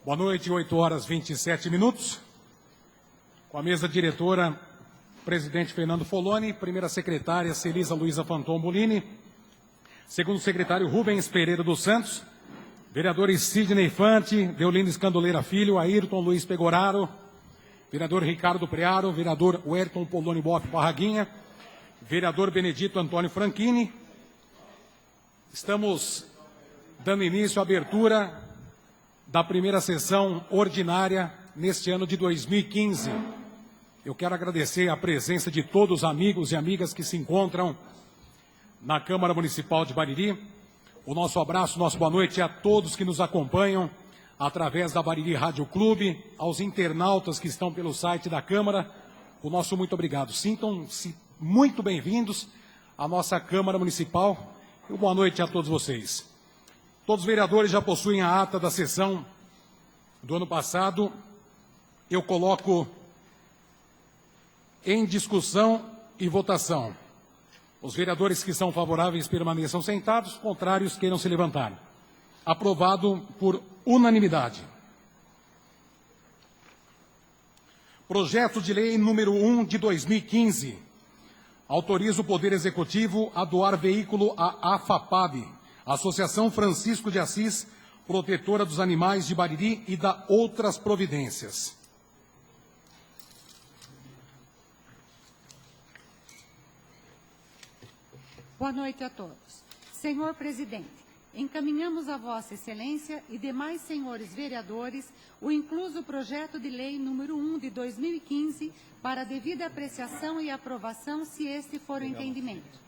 Boa noite, 8h27. Com a mesa diretora, presidente Fernando Foloni, primeira secretária Celisa Luiza Fanton Bolini, segundo secretário Rubens Pereira dos Santos, vereadores Sidney Fante, Deolindo Escandoleira Filho, Ayrton Luiz Pegoraro, vereador Ricardo Prearo, vereador Werton Poloni Boff Barraguinha, vereador Benedito Antônio Franchini. Estamos dando início à abertura da primeira sessão ordinária neste ano de 2015. Eu quero agradecer a presença de todos os amigos e amigas que se encontram na Câmara Municipal de Bariri. O nosso abraço, nosso boa noite a todos que nos acompanham através da Bariri Rádio Clube, aos internautas que estão pelo site da Câmara, o nosso muito obrigado. Sintam-se muito bem-vindos à nossa Câmara Municipal e boa noite a todos vocês. Todos os vereadores já possuem a ata da sessão do ano passado. Eu coloco em discussão e votação. Os vereadores que são favoráveis permaneçam sentados, contrários queiram se levantar. Aprovado por unanimidade. Projeto de lei número 1 de 2015. Autoriza o Poder Executivo a doar veículo à AFAPAB, Associação Francisco de Assis, protetora dos animais de Bariri, e da outras providências. Boa noite a todos. Senhor Presidente, encaminhamos a Vossa Excelência e demais senhores vereadores o incluso projeto de lei número 1 de 2015 para devida apreciação e aprovação, se este for o entendimento.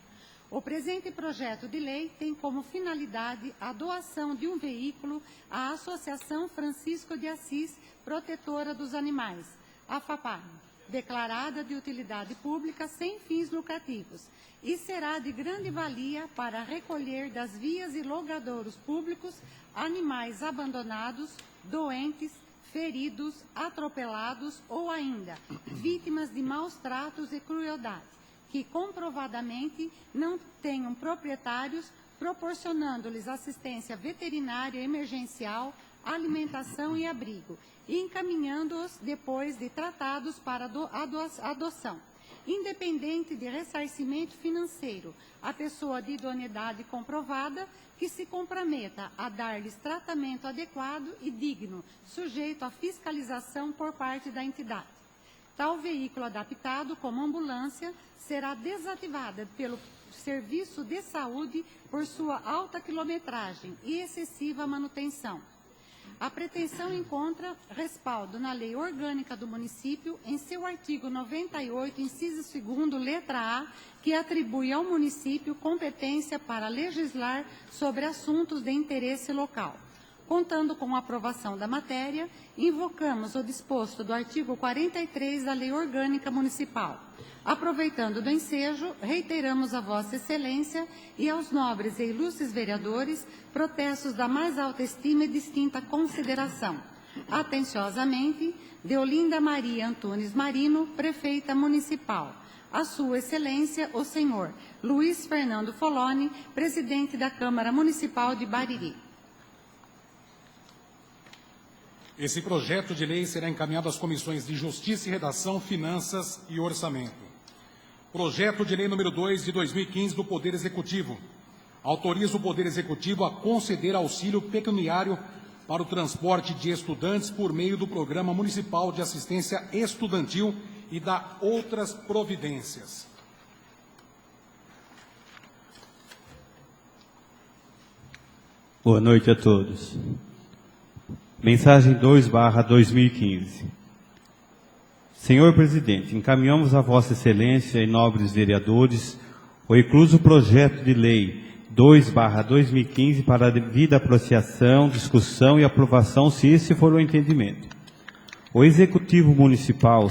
O presente projeto de lei tem como finalidade a doação de um veículo à Associação Francisco de Assis, protetora dos animais, AFAPAB, declarada de utilidade pública sem fins lucrativos, e será de grande valia para recolher das vias e logradouros públicos animais abandonados, doentes, feridos, atropelados ou ainda vítimas de maus tratos e crueldade, que comprovadamente não tenham proprietários, proporcionando-lhes assistência veterinária emergencial, alimentação e abrigo, e encaminhando-os depois de tratados para adoção. Independente de ressarcimento financeiro, a pessoa de idoneidade comprovada que se comprometa a dar-lhes tratamento adequado e digno, sujeito à fiscalização por parte da entidade. Tal veículo adaptado como ambulância será desativado pelo Serviço de Saúde por sua alta quilometragem e excessiva manutenção. A pretensão encontra respaldo na Lei Orgânica do Município, em seu artigo 98, inciso 2º, letra A, que atribui ao município competência para legislar sobre assuntos de interesse local. Contando com a aprovação da matéria, invocamos o disposto do artigo 43 da Lei Orgânica Municipal. Aproveitando do ensejo, reiteramos a Vossa Excelência e aos nobres e ilustres vereadores protestos da mais alta estima e distinta consideração. Atenciosamente, Deolinda Maria Antunes Marino, Prefeita Municipal. A Sua Excelência, o Senhor Luiz Fernando Foloni, Presidente da Câmara Municipal de Bariri. Esse projeto de lei será encaminhado às comissões de Justiça e Redação, Finanças e Orçamento. Projeto de lei número 2 de 2015 do Poder Executivo. Autoriza o Poder Executivo a conceder auxílio pecuniário para o transporte de estudantes por meio do Programa Municipal de Assistência Estudantil e da outras providências. Boa noite a todos. Mensagem 2/2015. Senhor Presidente, encaminhamos a Vossa Excelência e nobres vereadores o incluso projeto de lei 2/2015 para a devida apreciação, discussão e aprovação, se esse for o entendimento. O Executivo Municipal,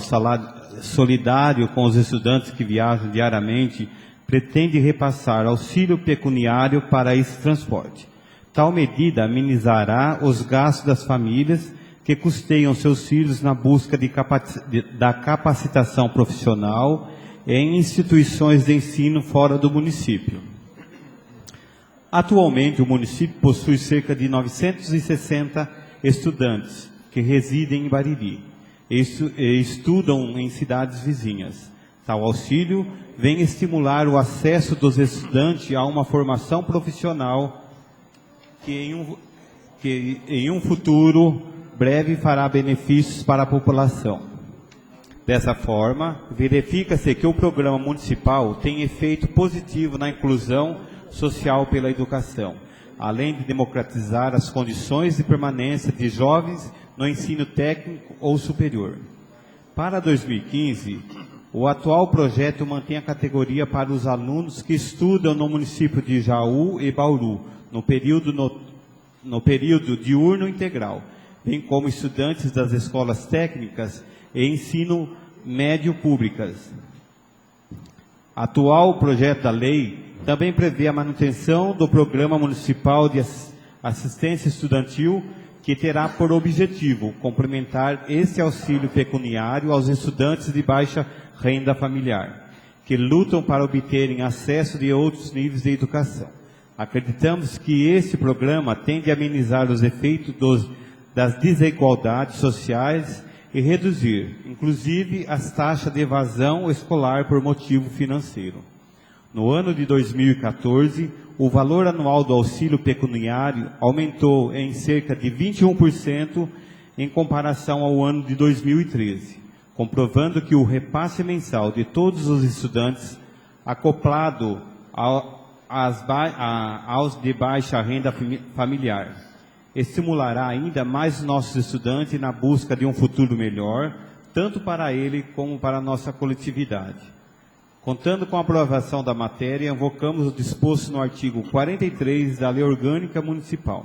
solidário com os estudantes que viajam diariamente, pretende repassar auxílio pecuniário para esse transporte. Tal medida amenizará os gastos das famílias que custeiam seus filhos na busca da capacitação profissional em instituições de ensino fora do município. Atualmente, o município possui cerca de 960 estudantes, que residem em Bariri e estudam em cidades vizinhas. Tal auxílio vem estimular o acesso dos estudantes a uma formação profissional que em um futuro breve fará benefícios para a população. Dessa forma, verifica-se que o programa municipal tem efeito positivo na inclusão social pela educação, além de democratizar as condições de permanência de jovens no ensino técnico ou superior. Para 2015, o atual projeto mantém a categoria para os alunos que estudam no município de Jaú e Bauru, no período diurno integral, bem como estudantes das escolas técnicas e ensino médio públicas. Atual projeto da lei também prevê a manutenção do Programa Municipal de Assistência Estudantil, que terá por objetivo complementar esse auxílio pecuniário aos estudantes de baixa renda familiar, que lutam para obterem acesso de outros níveis de educação. Acreditamos que esse programa tende a amenizar os efeitos das desigualdades sociais e reduzir, inclusive, as taxas de evasão escolar por motivo financeiro. No ano de 2014, o valor anual do auxílio pecuniário aumentou em cerca de 21% em comparação ao ano de 2013, comprovando que o repasse mensal de todos os estudantes, acoplado aos de baixa renda familiar, estimulará ainda mais nossos estudantes na busca de um futuro melhor, tanto para ele como para a nossa coletividade. Contando com a aprovação da matéria, invocamos o disposto no artigo 43 da Lei Orgânica Municipal.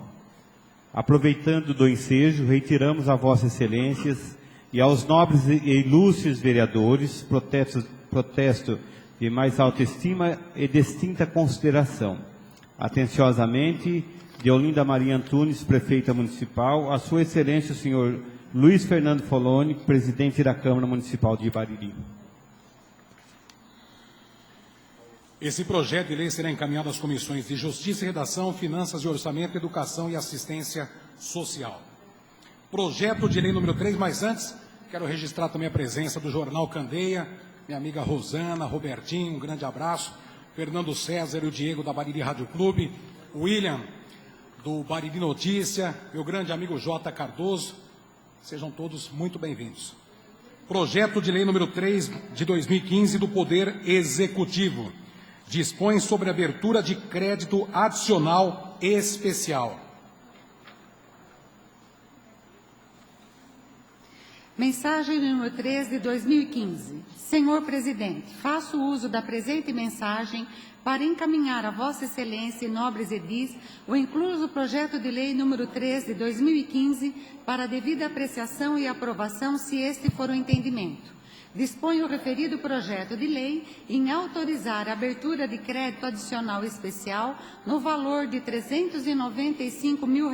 Aproveitando do ensejo, reiteramos a Vossas Excelências e aos nobres e ilustres vereadores protesto de mais alta estima e distinta consideração. Atenciosamente, de Olinda Maria Antunes, Prefeita Municipal, a Sua Excelência o Senhor Luiz Fernando Foloni, Presidente da Câmara Municipal de Bariri. Esse projeto de lei será encaminhado às comissões de Justiça e Redação, Finanças e Orçamento, Educação e Assistência Social. Projeto de lei número 3, mas antes, quero registrar também a presença do Jornal Candeia, minha amiga Rosana, Robertinho, um grande abraço, Fernando César e o Diego da Bariri Rádio Clube, o William do Bariri Notícia, meu grande amigo J. Cardoso, sejam todos muito bem-vindos. Projeto de lei número 3 de 2015 do Poder Executivo. Dispõe sobre abertura de crédito adicional especial. Mensagem número 3 de 2015. Senhor Presidente, faço uso da presente mensagem para encaminhar a Vossa Excelência e nobres edis o incluso projeto de lei número 3 de 2015 para devida apreciação e aprovação, se este for o entendimento. Dispõe o referido projeto de lei em autorizar a abertura de crédito adicional especial no valor de R$ 395 mil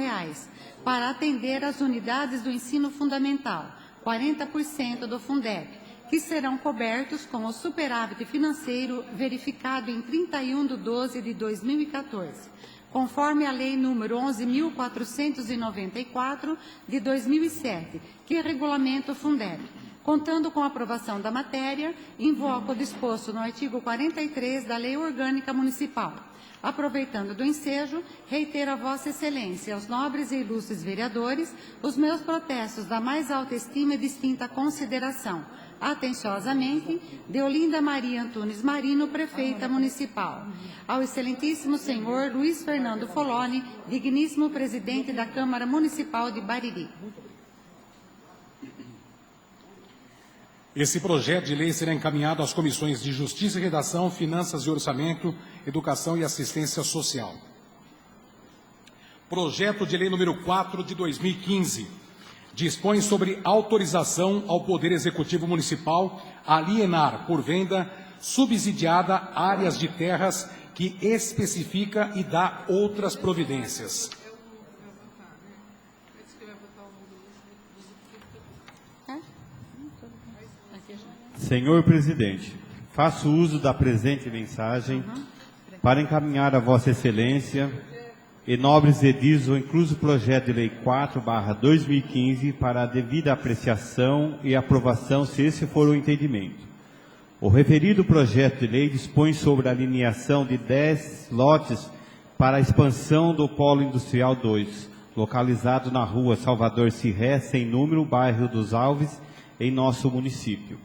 para atender as unidades do ensino fundamental, 40% do Fundeb, que serão cobertos com o superávit financeiro verificado em 31/12/2014, conforme a Lei número 11.494 de 2007, que regulamenta o Fundeb. Contando com a aprovação da matéria, invoco o disposto no artigo 43 da Lei Orgânica Municipal. Aproveitando do ensejo, reitero a Vossa Excelência, aos nobres e ilustres vereadores, os meus protestos da mais alta estima e distinta consideração. Atenciosamente, Deolinda Maria Antunes Marino, Prefeita Municipal. Ao excelentíssimo senhor Luiz Fernando Foloni, digníssimo Presidente da Câmara Municipal de Bariri. Esse projeto de lei será encaminhado às comissões de Justiça e Redação, Finanças e Orçamento, Educação e Assistência Social. Projeto de lei número 4 de 2015. Dispõe sobre autorização ao Poder Executivo Municipal a alienar por venda subsidiada áreas de terras que especifica e dá outras providências. Senhor Presidente, faço uso da presente mensagem para encaminhar a Vossa Excelência e nobres edis o incluso projeto de lei 4/2015 para a devida apreciação e aprovação, se esse for o entendimento. O referido projeto de lei dispõe sobre a alineação de 10 lotes para a expansão do Polo Industrial 2, localizado na rua Salvador Cirré, sem número, bairro dos Alves, em nosso município.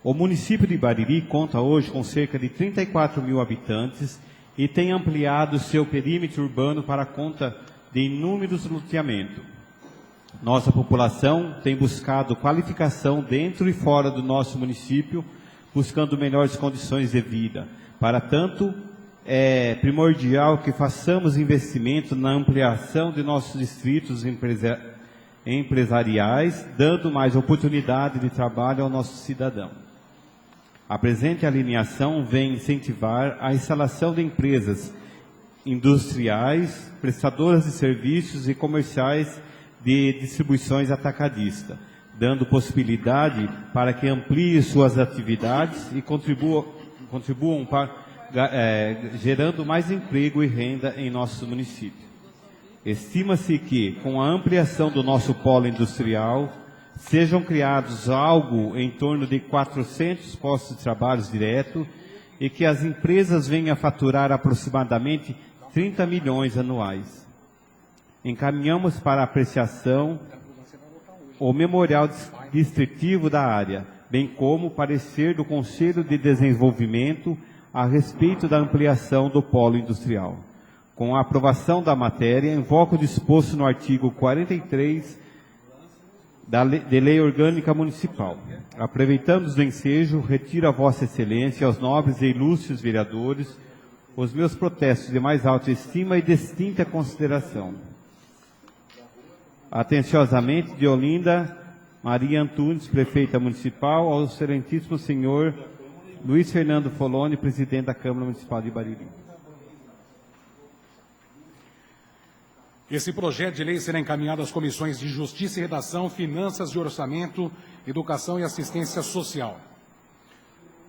O município de Bariri conta hoje com cerca de 34 mil habitantes e tem ampliado seu perímetro urbano para conta de inúmeros loteamentos. Nossa população tem buscado qualificação dentro e fora do nosso município, buscando melhores condições de vida. Para tanto, é primordial que façamos investimento na ampliação de nossos distritos empresariais, dando mais oportunidade de trabalho ao nosso cidadão. A presente alinhação vem incentivar a instalação de empresas industriais, prestadoras de serviços e comerciais de distribuições atacadista, dando possibilidade para que ampliem suas atividades e contribuam para, gerando mais emprego e renda em nosso município. Estima-se que, com a ampliação do nosso polo industrial, sejam criados algo em torno de 400 postos de trabalho direto e que as empresas venham a faturar aproximadamente 30 milhões anuais. Encaminhamos para apreciação o memorial distritivo da área, bem como o parecer do Conselho de Desenvolvimento a respeito da ampliação do polo industrial. Com a aprovação da matéria, invoco o disposto no artigo 43 de Lei Orgânica Municipal. Aproveitando do ensejo, retiro a Vossa Excelência, aos nobres e ilustres vereadores, os meus protestos de mais alta estima e distinta consideração. Atenciosamente, de Olinda Maria Antunes, prefeita municipal, ao excelentíssimo senhor Luiz Fernando Foloni, presidente da Câmara Municipal de Bariri. Esse projeto de lei será encaminhado às comissões de Justiça e Redação, Finanças e Orçamento, Educação e Assistência Social.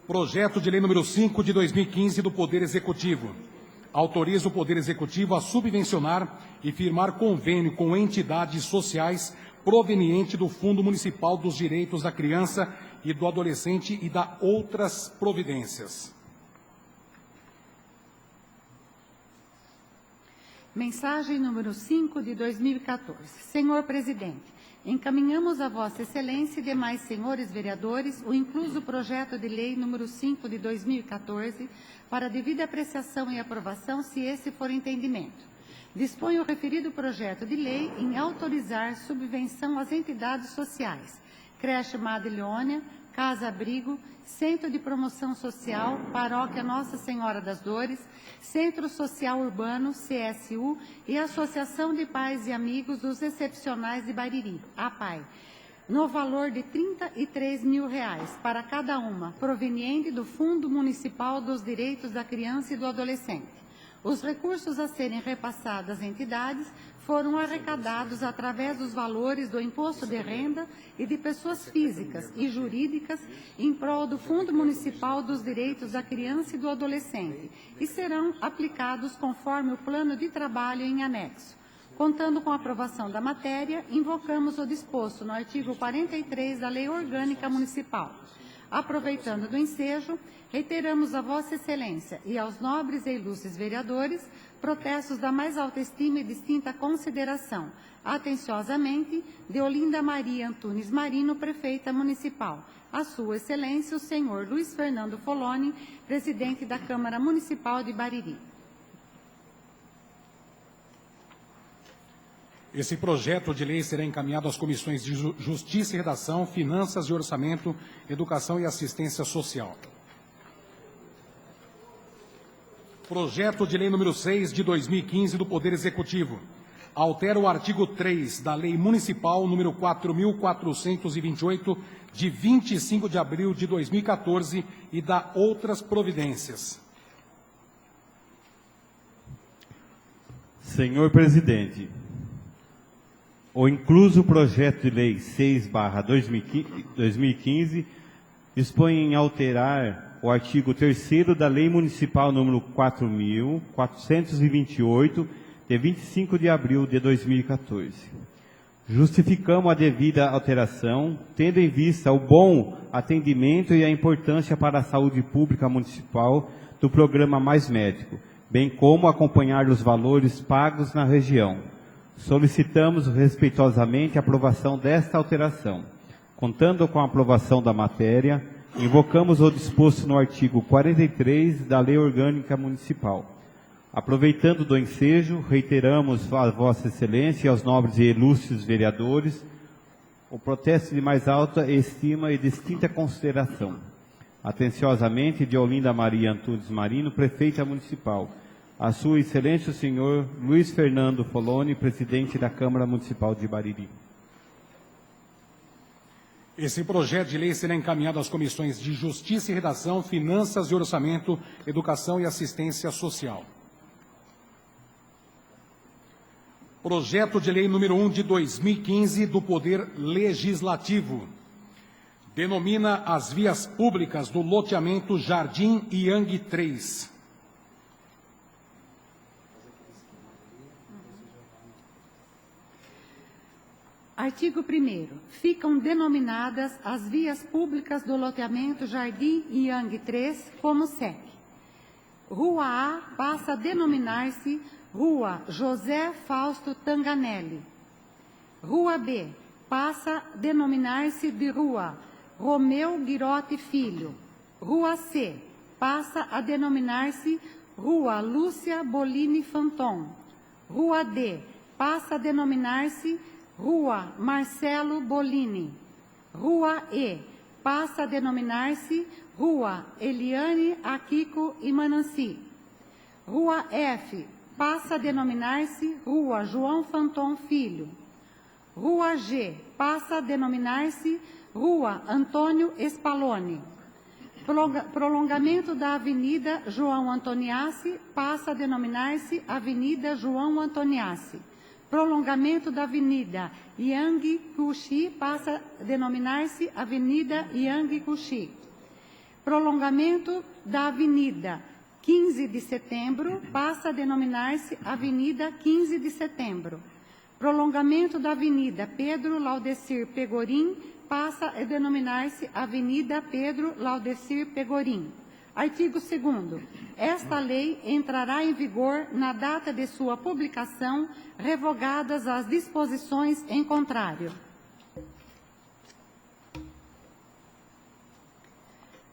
Projeto de lei número 5 de 2015 do Poder Executivo. Autoriza o Poder Executivo a subvencionar e firmar convênio com entidades sociais proveniente do Fundo Municipal dos Direitos da Criança e do Adolescente e da outras providências. Mensagem número 5 de 2014. Senhor Presidente, encaminhamos a Vossa Excelência e demais senhores vereadores o incluso projeto de lei número 5 de 2014 para devida apreciação e aprovação, se esse for entendimento. Dispõe o referido projeto de lei em autorizar subvenção às entidades sociais, Creche Madre Leônia, Casa Abrigo, Centro de Promoção Social, Paróquia Nossa Senhora das Dores, Centro Social Urbano, CSU, e Associação de Pais e Amigos dos Excepcionais de Bariri, APAI, no valor de R$ 33 mil para cada uma, proveniente do Fundo Municipal dos Direitos da Criança e do Adolescente. Os recursos a serem repassados às entidades foram arrecadados através dos valores do Imposto de Renda e de pessoas físicas e jurídicas em prol do Fundo Municipal dos Direitos da Criança e do Adolescente e serão aplicados conforme o plano de trabalho em anexo. Contando com a aprovação da matéria, invocamos o disposto no artigo 43 da Lei Orgânica Municipal. Aproveitando do ensejo, reiteramos a Vossa Excelência e aos nobres e ilustres vereadores protestos da mais alta estima e distinta consideração. Atenciosamente, Deolinda Maria Antunes Marino, prefeita municipal. A Sua Excelência, o senhor Luiz Fernando Foloni, presidente da Câmara Municipal de Bariri. Esse projeto de lei será encaminhado às comissões de Justiça e Redação, Finanças e Orçamento, Educação e Assistência Social. Projeto de lei número 6 de 2015 do Poder Executivo. Altera o artigo 3 da Lei Municipal número 4.428, de 25 de abril de 2014 e dá outras providências. Senhor Presidente, o incluso projeto de lei 6/2015 dispõe em alterar o artigo 3º da Lei Municipal número 4.428, de 25 de abril de 2014. Justificamos a devida alteração, tendo em vista o bom atendimento e a importância para a saúde pública municipal do programa Mais Médico, bem como acompanhar os valores pagos na região. Solicitamos respeitosamente a aprovação desta alteração. Contando com a aprovação da matéria, invocamos o disposto no artigo 43 da Lei Orgânica Municipal. Aproveitando do ensejo, reiteramos a Vossa Excelência e aos nobres e ilustres vereadores o protesto de mais alta estima e distinta consideração. Atenciosamente, de Olinda Maria Antunes Marino, Prefeita Municipal. A Sua Excelência o Senhor Luiz Fernando Foloni, Presidente da Câmara Municipal de Bariri. Esse projeto de lei será encaminhado às comissões de Justiça e Redação, Finanças e Orçamento, Educação e Assistência Social. Projeto de lei número 1 de 2015 do Poder Legislativo. Denomina as vias públicas do loteamento Jardim Yang 3. Artigo 1º. Ficam denominadas as vias públicas do loteamento Jardim Yang 3 como segue. Rua A passa a denominar-se Rua José Fausto Tanganelli. Rua B passa a denominar-se de Rua Romeu Guirotti Filho. Rua C passa a denominar-se Rua Lúcia Bolini Fanton. Rua D passa a denominar-se Rua Marcelo Bolini. Rua E passa a denominar-se Rua Eliane Akiko Imananci. Rua F passa a denominar-se Rua João Fanton Filho. Rua G passa a denominar-se Rua Antônio Spaloni. Prolongamento da Avenida João Antoniassi passa a denominar-se Avenida João Antoniassi. Prolongamento da Avenida Yang Kuxi passa a denominar-se Avenida Yang Kuxi. Prolongamento da Avenida 15 de Setembro passa a denominar-se Avenida 15 de Setembro. Prolongamento da Avenida Pedro Laudecir Pegorim passa a denominar-se Avenida Pedro Laudecir Pegorim. Artigo 2º. Esta lei entrará em vigor na data de sua publicação, revogadas as disposições em contrário.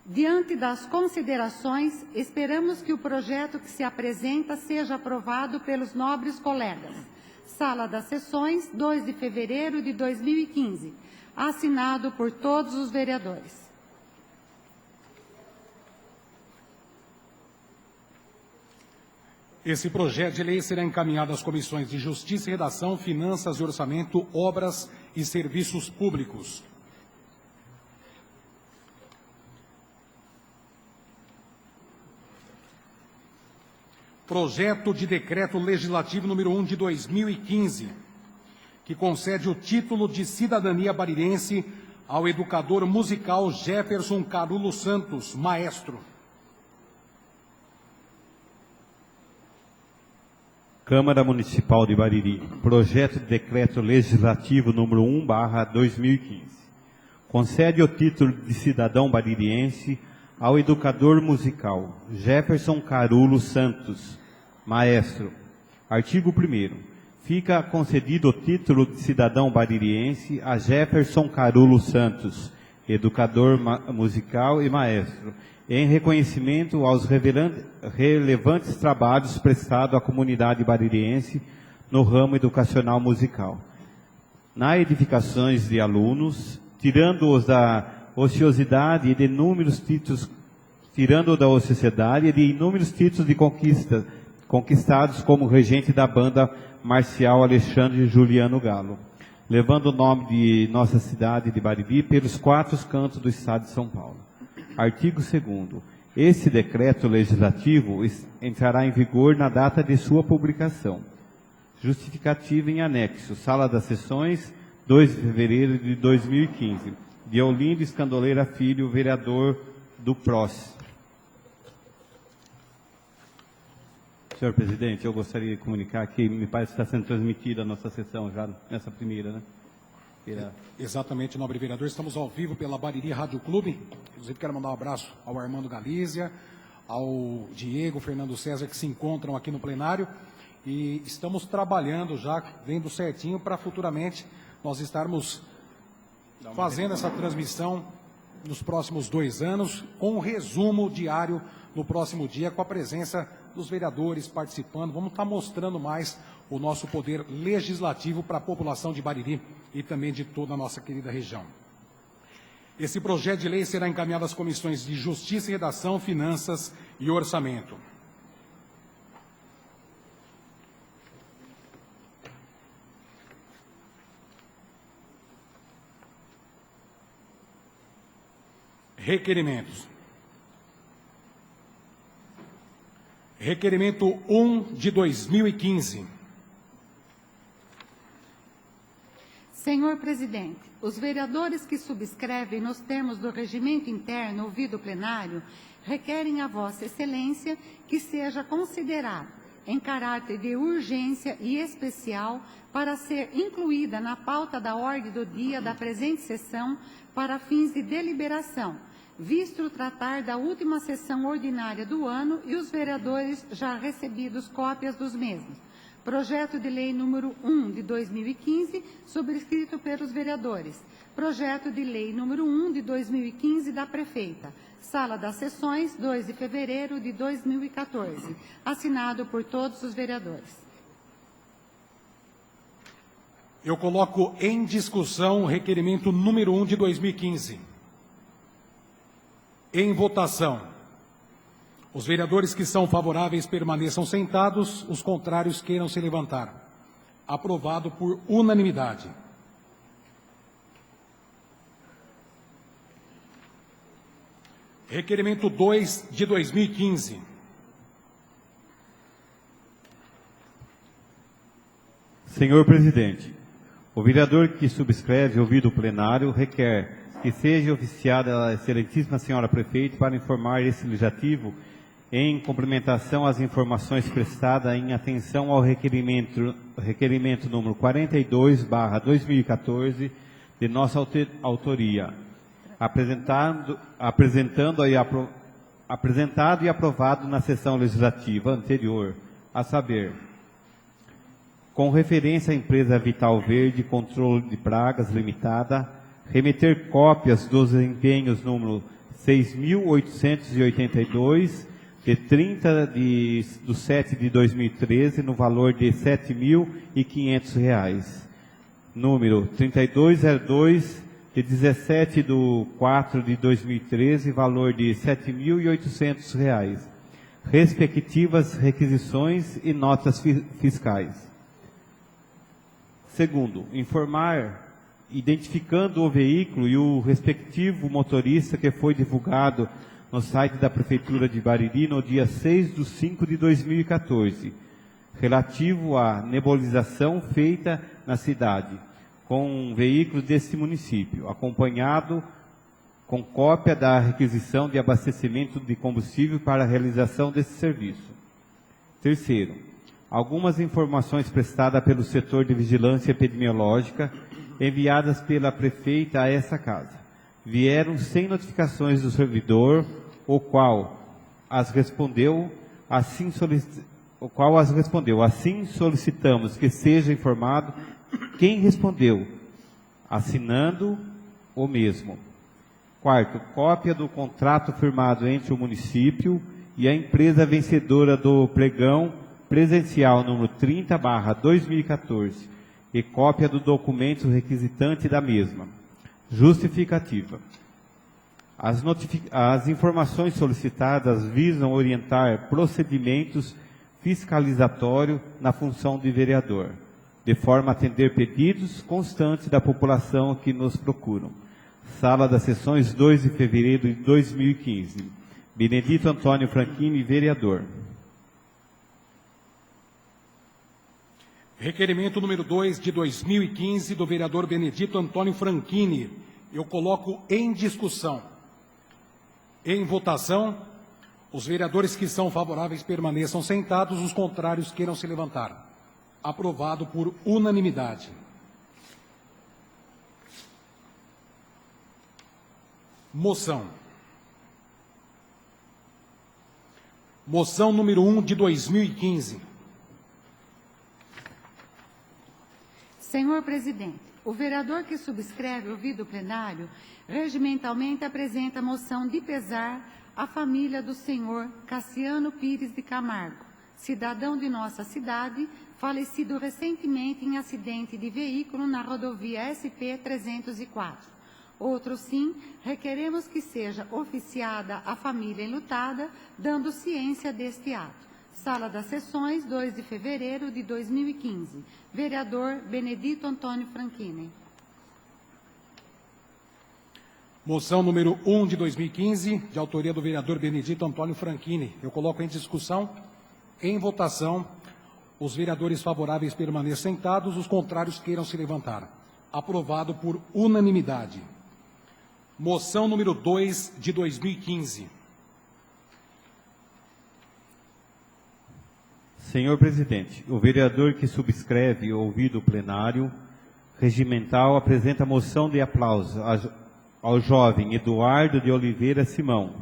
Diante das considerações, esperamos que o projeto que se apresenta seja aprovado pelos nobres colegas. Sala das Sessões, 2 de fevereiro de 2015. Assinado por todos os vereadores. Esse projeto de lei será encaminhado às comissões de Justiça e Redação, Finanças e Orçamento, Obras e Serviços Públicos. Projeto de Decreto Legislativo número 1 de 2015, que concede o título de cidadania barirense ao educador musical Jefferson Carulo Santos, maestro. Câmara Municipal de Bariri, projeto de decreto legislativo número 1/2015. Concede o título de cidadão baririense ao educador musical Jefferson Carulo Santos, maestro. Artigo 1º. Fica concedido o título de cidadão baririense a Jefferson Carulo Santos, educador musical e maestro, em reconhecimento aos relevantes trabalhos prestados à comunidade baririense no ramo educacional musical, na edificações de alunos, tirando-os da ociosidade e de inúmeros títulos, de inúmeros títulos de conquistados como regente da banda marcial Alexandre Juliano Galo, levando o nome de nossa cidade de Bariri pelos 4 cantos do estado de São Paulo. Artigo 2º. Esse decreto legislativo entrará em vigor na data de sua publicação. Justificativa em anexo. Sala das Sessões, 2 de fevereiro de 2015. De Olinda Escandoleira Filho, vereador do PROS. Senhor presidente, eu gostaria de comunicar que me parece que está sendo transmitida a nossa sessão já nessa primeira, né? Exatamente, nobre vereador. Estamos ao vivo pela Bariri Rádio Clube. Inclusive, quero mandar um abraço ao Armando Galícia, ao Diego, Fernando César, que se encontram aqui no plenário. E estamos trabalhando já, vendo certinho, para futuramente nós estarmos fazendo essa transmissão nos próximos 2 anos, com um resumo diário no próximo dia, com a presença dos vereadores participando. Vamos estar mostrando mais o nosso poder legislativo para a população de Bariri e também de toda a nossa querida região. Esse projeto de lei será encaminhado às comissões de Justiça e Redação, Finanças e Orçamento. Requerimentos. Requerimento 1 de 2015. Senhor presidente, os vereadores que subscrevem nos termos do regimento interno ouvido o plenário requerem a Vossa Excelência que seja considerado em caráter de urgência e especial para ser incluída na pauta da ordem do dia da presente sessão para fins de deliberação, visto tratar da última sessão ordinária do ano e os vereadores já recebidos cópias dos mesmos. Projeto de Lei número 1 de 2015, subscrito pelos vereadores. Projeto de Lei número 1 de 2015 da Prefeita. Sala das Sessões, 2 de fevereiro de 2014. Assinado por todos os vereadores. Eu coloco em discussão o requerimento número 1 de 2015. Em votação. Os vereadores que são favoráveis permaneçam sentados, os contrários queiram se levantar. Aprovado por unanimidade. Requerimento 2 de 2015. Senhor presidente, o vereador que subscreve, ouvido o plenário, requer que seja oficiada a excelentíssima senhora prefeita para informar esse legislativo em complementação às informações prestadas em atenção ao requerimento número 42/2014 de nossa autoria, apresentado e aprovado na sessão legislativa anterior, a saber, com referência à empresa Vital Verde Controle de Pragas Limitada, remeter cópias dos empenhos número 6.882, de 30/7 de 2013, no valor de R$ 7.500. Número 3202, de 17/4 de 2013, valor de R$ 7.800. Respectivas requisições e notas fiscais. Segundo, informar, identificando o veículo e o respectivo motorista que foi divulgado no site da Prefeitura de Bariri no dia 6/5 de 2014, relativo à nebulização feita na cidade, com um veículo deste município, acompanhado com cópia da requisição de abastecimento de combustível para a realização desse serviço. Terceiro, algumas informações prestadas pelo setor de vigilância epidemiológica, enviadas pela prefeita a essa casa, vieram sem notificações do servidor, o qual as respondeu, assim solicitamos que seja informado quem respondeu, assinando o mesmo. Quarto, cópia do contrato firmado entre o município e a empresa vencedora do pregão presencial número 30/2014 e cópia do documento requisitante da mesma. Justificativa. As informações solicitadas visam orientar procedimentos fiscalizatórios na função de vereador, de forma a atender pedidos constantes da população que nos procuram. Sala das Sessões, 2 de fevereiro de 2015. Benedito Antônio Franchini, vereador. Requerimento número 2 de 2015 do vereador Benedito Antônio Franchini. Eu coloco em discussão. Em votação, Os vereadores que são favoráveis permaneçam sentados, os contrários queiram se levantar. Aprovado por unanimidade. Moção. Moção número 1 de 2015. Senhor presidente, o vereador que subscreve o ouvido plenário regimentalmente apresenta moção de pesar à família do senhor Cassiano Pires de Camargo, cidadão de nossa cidade, falecido recentemente em acidente de veículo na rodovia SP-304. Outro sim, requeremos que seja oficiada a família enlutada, dando ciência deste ato. Sala das Sessões, 2 de fevereiro de 2015. Vereador Benedito Antônio Franchini. Moção número 1 de 2015, de autoria do vereador Benedito Antônio Franchini. Eu coloco em discussão, em votação. Os vereadores favoráveis permaneçam sentados, os contrários queiram se levantar. Aprovado por unanimidade. Moção número 2 de 2015. Senhor presidente, o vereador que subscreve o ouvido plenário regimental apresenta moção de aplauso ao jovem Eduardo de Oliveira Simão,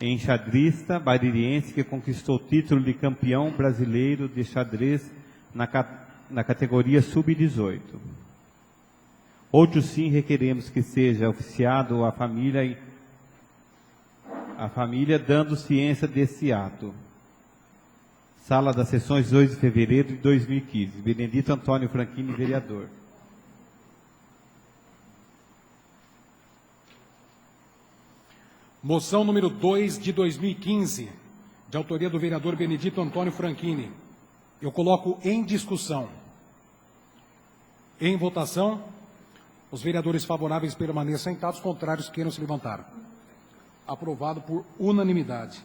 enxadrista baririense que conquistou o título de campeão brasileiro de xadrez na categoria sub-18. Outro sim, requeremos que seja oficiado a família dando ciência desse ato. Sala das Sessões, 2 de fevereiro de 2015. Benedito Antônio Franchini, vereador. Moção número 2 de 2015, de autoria do vereador Benedito Antônio Franchini. Eu coloco em discussão. Em votação, os vereadores favoráveis permaneçam sentados, contrários queiram se levantar. Aprovado por unanimidade.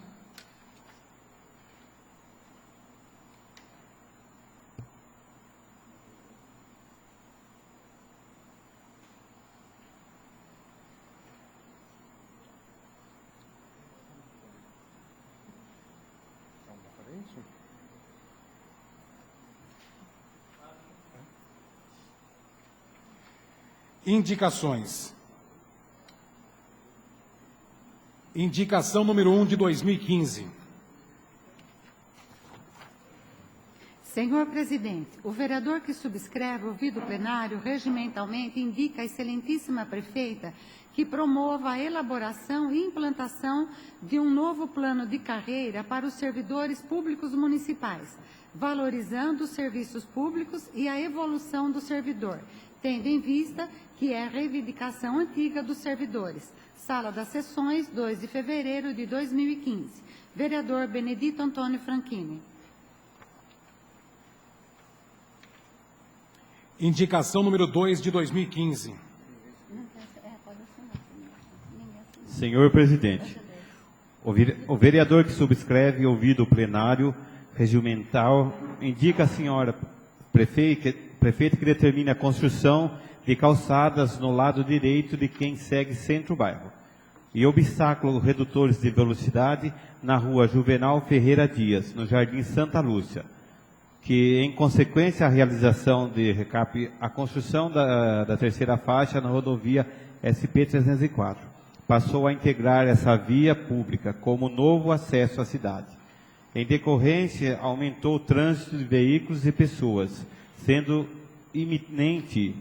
Indicações. Indicação número 1 de 2015. Senhor presidente, o vereador que subscreve o ouvido plenário regimentalmente indica à excelentíssima prefeita que promova a elaboração e implantação de um novo plano de carreira para os servidores públicos municipais, valorizando os serviços públicos e a evolução do servidor, tendo em vista que é a reivindicação antiga dos servidores. Sala das Sessões, 2 de fevereiro de 2015. Vereador Benedito Antônio Franchini. Indicação número 2 de 2015. Senhor presidente, o vereador que subscreve o ouvido plenário regimental indica a senhora prefeita que determine a construção de calçadas no lado direito de quem segue centro-bairro e obstáculos redutores de velocidade na rua Juvenal Ferreira Dias, no Jardim Santa Lúcia, que, em consequência à realização de recap, a construção da terceira faixa na rodovia SP-304, passou a integrar essa via pública como novo acesso à cidade. Em decorrência, aumentou o trânsito de veículos e pessoas, sendo iminente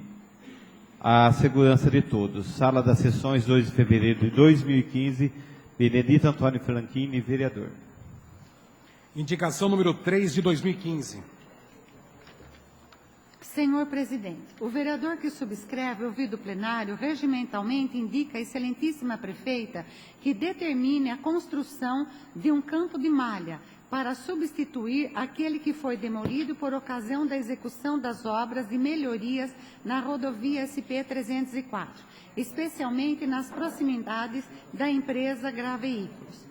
a segurança de todos. Sala das Sessões, 2 de fevereiro de 2015, Benedito Antônio Franchini, vereador. Indicação número 3 de 2015. Senhor presidente, o vereador que subscreve o ouvido plenário regimentalmente indica à excelentíssima prefeita que determine a construção de um campo de malha para substituir aquele que foi demolido por ocasião da execução das obras de melhorias na rodovia SP-304, especialmente nas proximidades da empresa GRA Veículos.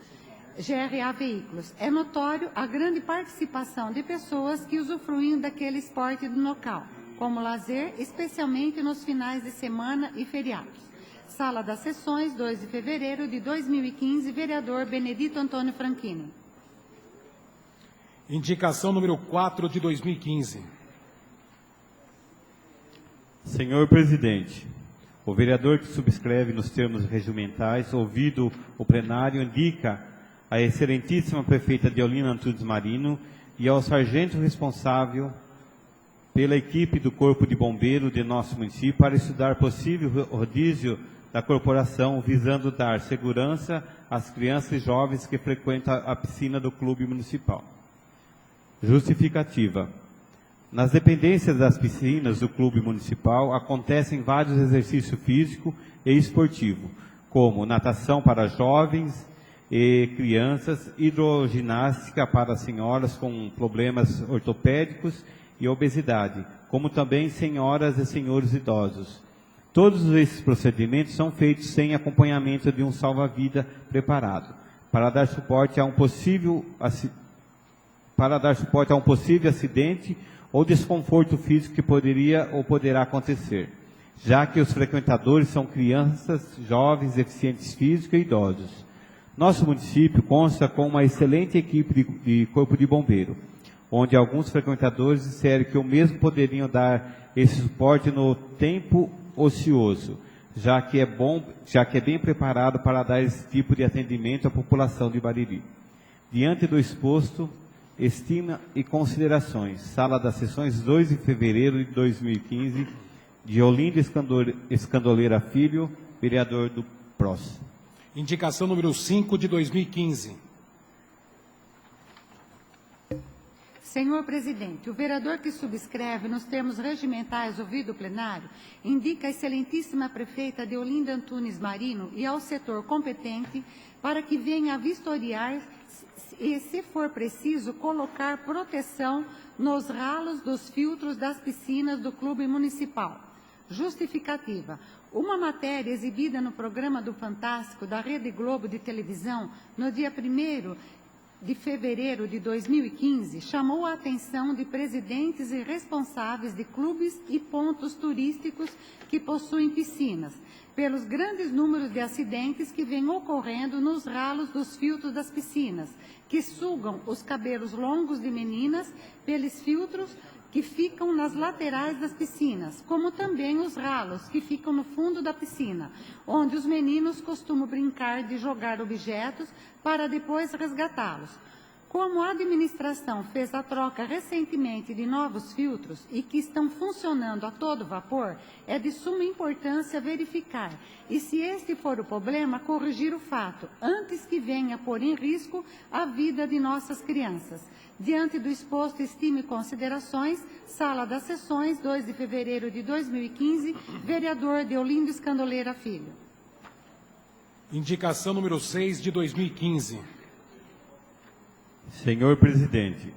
É notório a grande participação de pessoas que usufruem daquele esporte no local, como lazer, especialmente nos finais de semana e feriados. Sala das Sessões, 2 de fevereiro de 2015, vereador Benedito Antônio Franchini. Indicação número 4 de 2015. Senhor presidente, o vereador que subscreve nos termos regimentais, ouvido o plenário, indica à excelentíssima prefeita Deolina Antunes Marino e ao sargento responsável pela equipe do Corpo de Bombeiro de nosso município para estudar possível rodízio da corporação, visando dar segurança às crianças e jovens que frequentam a piscina do Clube Municipal. Justificativa. Nas dependências das piscinas do Clube Municipal acontecem vários exercícios físico e esportivo, como natação para jovens e crianças, hidroginástica para senhoras com problemas ortopédicos e obesidade, como também senhoras e senhores idosos. Todos esses procedimentos são feitos sem acompanhamento de um salva-vida preparado, para dar suporte a um possível acidente ou desconforto físico que poderia ou poderá acontecer, já que os frequentadores são crianças, jovens, deficientes físicos e idosos. Nosso município consta com uma excelente equipe de corpo de bombeiro, onde alguns frequentadores disseram que o mesmo poderiam dar esse suporte no tempo ocioso, já que é bem preparado para dar esse tipo de atendimento à população de Bariri. Diante do exposto, estima e considerações. Sala das Sessões, 2 de fevereiro de 2015, de Olinda Escandoleira Filho, vereador do PROS. Indicação número 5 de 2015. Senhor presidente, o vereador que subscreve nos termos regimentais ouvido o plenário indica a excelentíssima prefeita Deolinda Antunes Marino e ao setor competente para que venha a vistoriar e, se for preciso, colocar proteção nos ralos dos filtros das piscinas do Clube Municipal. Justificativa. Uma matéria exibida no programa do Fantástico da Rede Globo de televisão no dia 1º de fevereiro de 2015 chamou a atenção de presidentes e responsáveis de clubes e pontos turísticos que possuem piscinas, pelos grandes números de acidentes que vêm ocorrendo nos ralos dos filtros das piscinas, que sugam os cabelos longos de meninas pelos filtros que ficam nas laterais das piscinas, como também os ralos que ficam no fundo da piscina, onde os meninos costumam brincar de jogar objetos para depois resgatá-los. Como a administração fez a troca recentemente de novos filtros e que estão funcionando a todo vapor, é de suma importância verificar e, se este for o problema, corrigir o fato, antes que venha pôr em risco a vida de nossas crianças. Diante do exposto, estime considerações, Sala das Sessões, 2 de fevereiro de 2015, vereador Deolindo Escandoleira Filho. Indicação número 6 de 2015. Senhor presidente,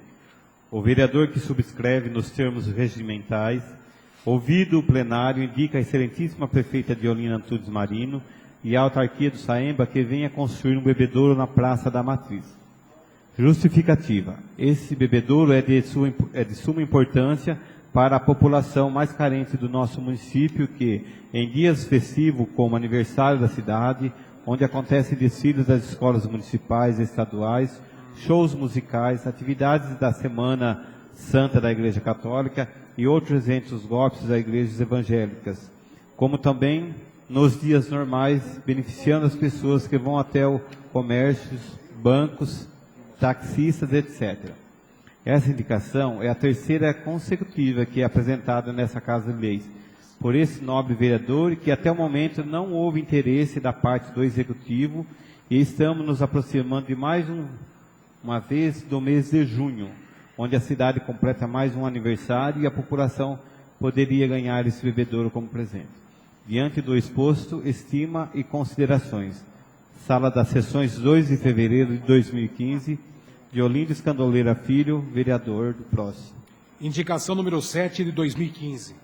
o vereador que subscreve nos termos regimentais, ouvido o plenário, indica a excelentíssima prefeita Deolina Antunes Marino e a autarquia do Saemba que venha construir um bebedouro na Praça da Matriz. Justificativa. Esse bebedouro é de suma importância para a população mais carente do nosso município que, em dias festivos como aniversário da cidade, onde acontecem desfiles das escolas municipais e estaduais, shows musicais, atividades da Semana Santa da Igreja Católica e outros eventos góticos das igrejas evangélicas, como também nos dias normais, beneficiando as pessoas que vão até o comércios, bancos, taxistas, etc. Essa indicação é a terceira consecutiva que é apresentada nessa Casa de Leis, por esse nobre vereador, que até o momento não houve interesse da parte do Executivo, e estamos nos aproximando de mais uma vez do mês de junho, onde a cidade completa mais um aniversário e a população poderia ganhar esse bebedouro como presente. Diante do exposto, estima e considerações. Sala das Sessões, 2 de fevereiro de 2015, de Olinda Escandoleira Filho, vereador do PROS. Indicação número 7 de 2015.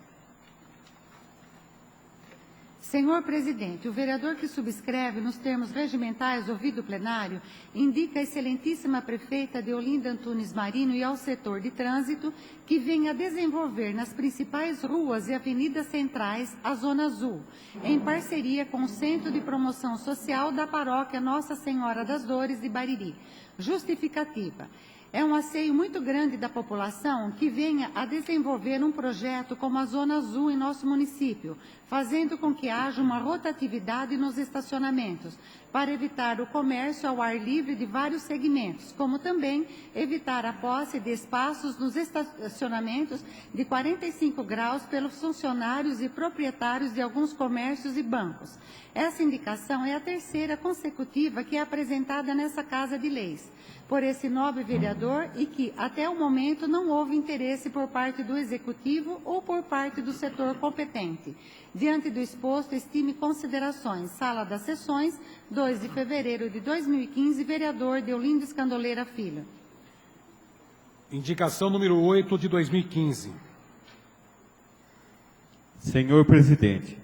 Senhor presidente, o vereador que subscreve nos termos regimentais ouvido o plenário indica a excelentíssima prefeita Deolinda Antunes Marino e ao setor de trânsito que venha desenvolver nas principais ruas e avenidas centrais a Zona Azul, em parceria com o Centro de Promoção Social da Paróquia Nossa Senhora das Dores de Bariri. Justificativa. É um anseio muito grande da população que venha a desenvolver um projeto como a Zona Azul em nosso município, fazendo com que haja uma rotatividade nos estacionamentos, para evitar o comércio ao ar livre de vários segmentos, como também evitar a posse de espaços nos estacionamentos de 45 graus pelos funcionários e proprietários de alguns comércios e bancos. Essa indicação é a terceira consecutiva que é apresentada nessa Casa de Leis por esse nobre vereador e que, até o momento, não houve interesse por parte do Executivo ou por parte do setor competente. Diante do exposto, estime considerações. Sala das Sessões, 2 de fevereiro de 2015, vereador Deolindo Escandoleira Filho. Indicação número 8 de 2015. Senhor presidente,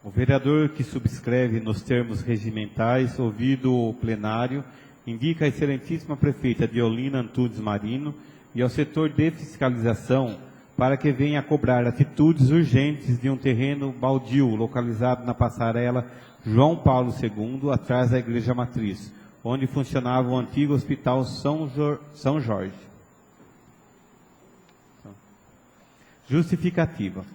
o vereador que subscreve nos termos regimentais, ouvido o plenário, indica a excelentíssima prefeita Deolinda Antunes Marino e ao setor de fiscalização para que venha a cobrar atitudes urgentes de um terreno baldio localizado na passarela João Paulo II, atrás da Igreja Matriz, onde funcionava o antigo Hospital São Jorge. Justificativa.